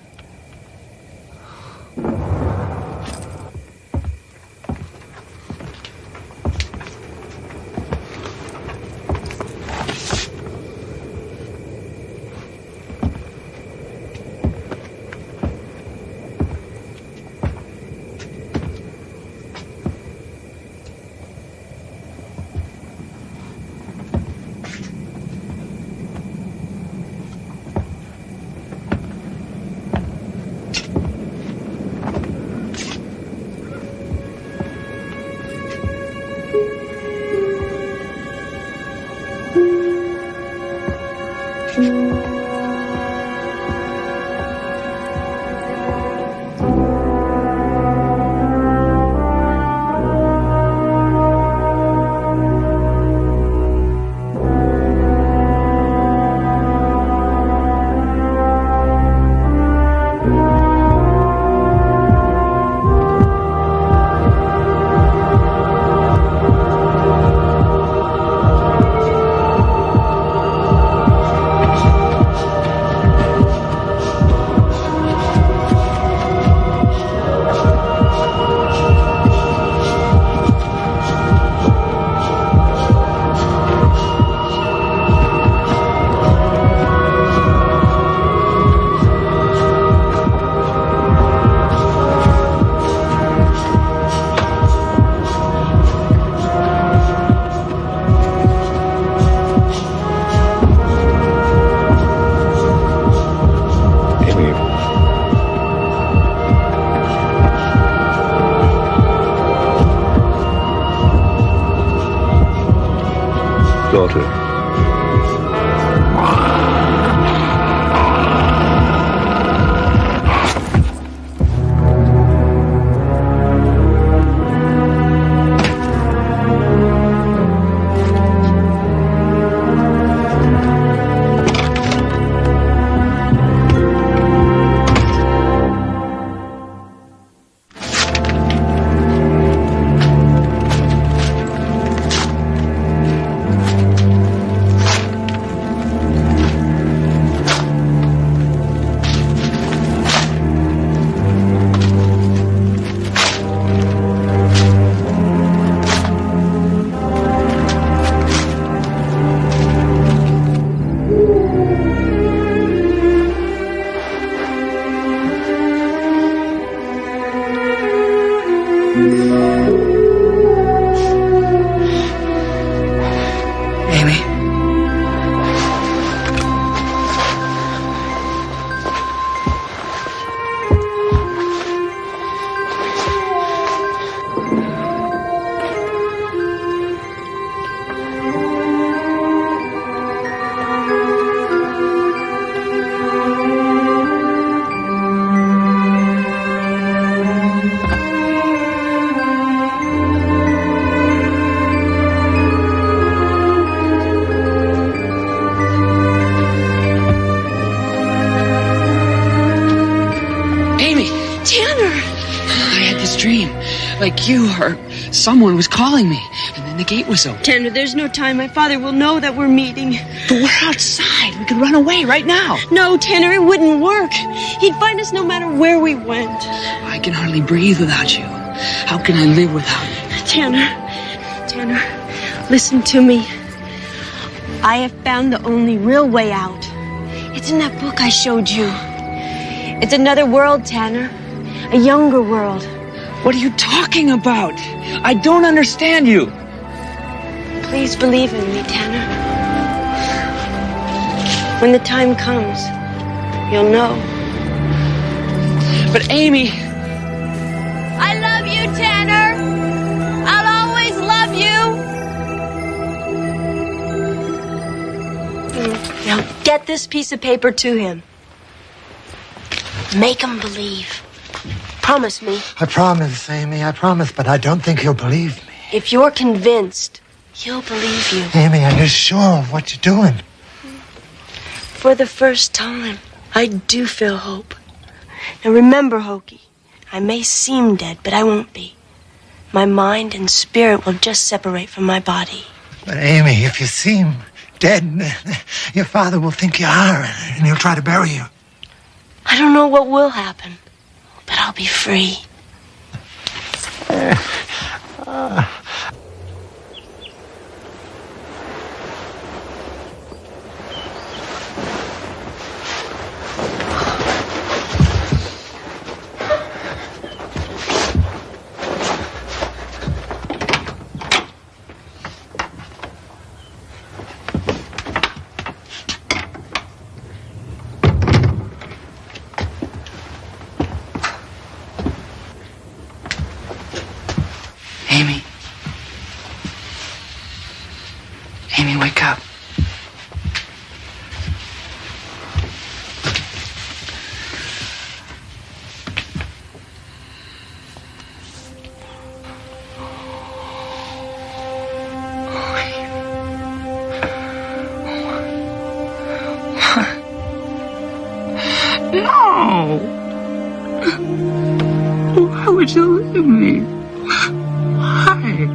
Daughter. Like you or someone was calling me, and then the gate was open. Tanner, there's no time. My father will know that we're meeting. But we're outside. We could run away right now. No, Tanner, it wouldn't work. He'd find us no matter where we went. I can hardly breathe without you. How can I live without you? Tanner, Listen to me. I have found the only real way out. It's in that book I showed you. It's another world, Tanner. A younger world. What are you talking about? I don't understand you. Please believe in me, Tanner. When the time comes, you'll know. But Amy... I love you, Tanner. I'll always love you. Now get this piece of paper to him. Make him believe. Promise me. I promise, Amy, I promise, but I don't think he'll believe me. If you're convinced, he'll believe you. Amy, are you sure of what you're doing? For the first time, I do feel hope. And remember, Hokey, I may seem dead, but I won't be. My mind and spirit will just separate from my body. But Amy, if you seem dead, your father will think you are, and he'll try to bury you. I don't know what will happen, but I'll be free. Amy. Amy, wake up. No! Why would you leave me? Why?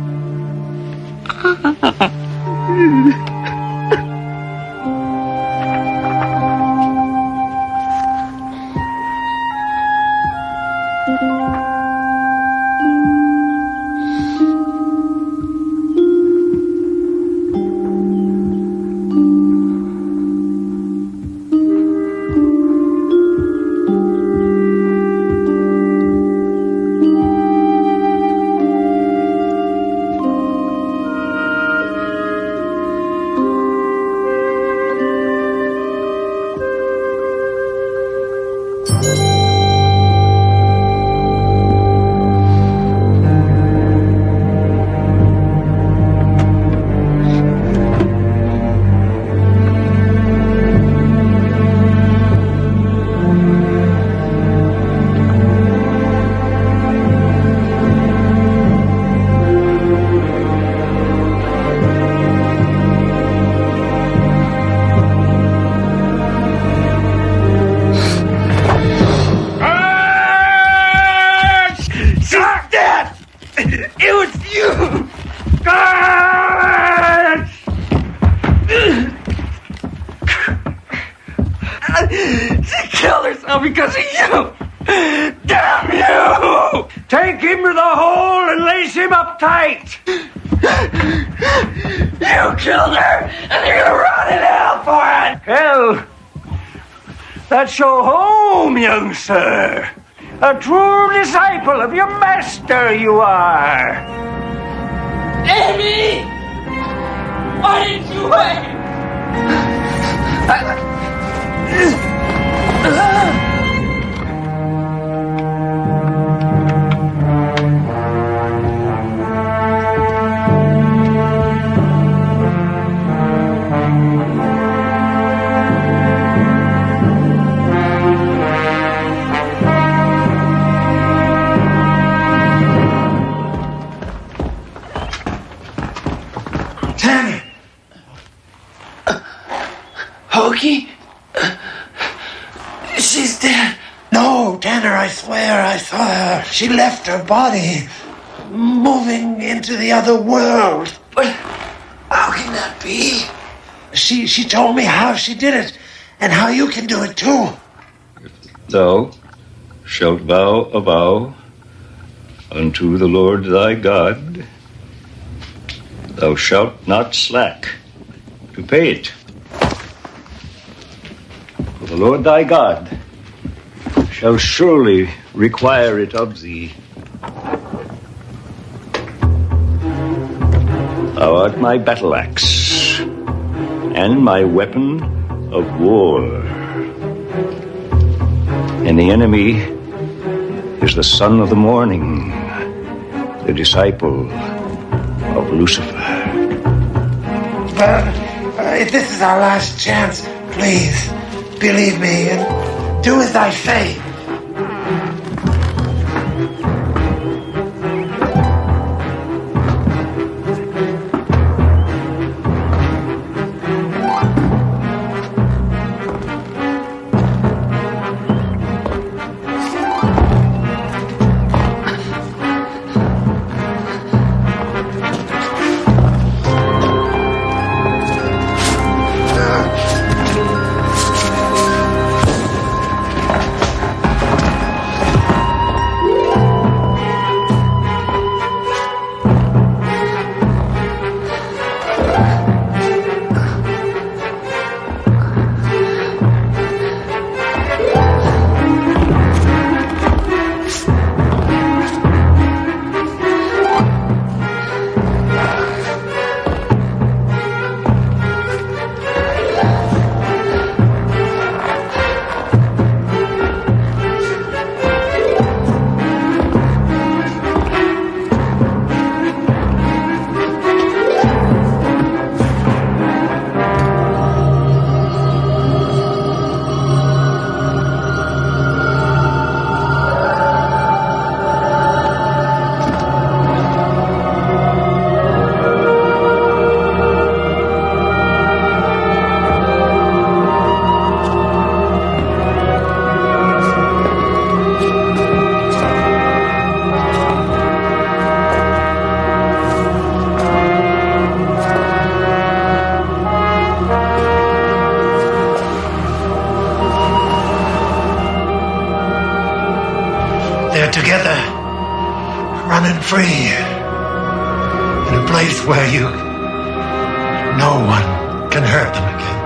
She killed herself because of you! Damn you! Take him to the hole and lace him up tight! You killed her, and you're gonna rot in hell for it! Hell, that's your home, young sir. A true disciple of your master you are. Amy! Why didn't you wait? Tanner! Hokey? She's dead. No, Tanner, I swear I saw her. She left her body, moving into the other world. But how can that be? She told me how she did it, and how you can do it too. Thou shalt vow a vow unto the Lord thy God, Thou shalt not slack to pay it. For the Lord thy God shall surely require it of thee. Thou art my battle axe and my weapon of war. And the enemy is the son of the morning, the disciple of Lucifer. Well, if this is our last chance, please, believe me and do as I say. They're together, running free, in a place where no one can hurt them again.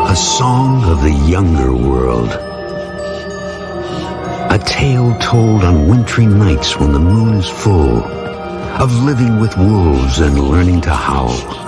A song of the younger world. A tale told on wintry nights when the moon is full, of living with wolves and learning to howl.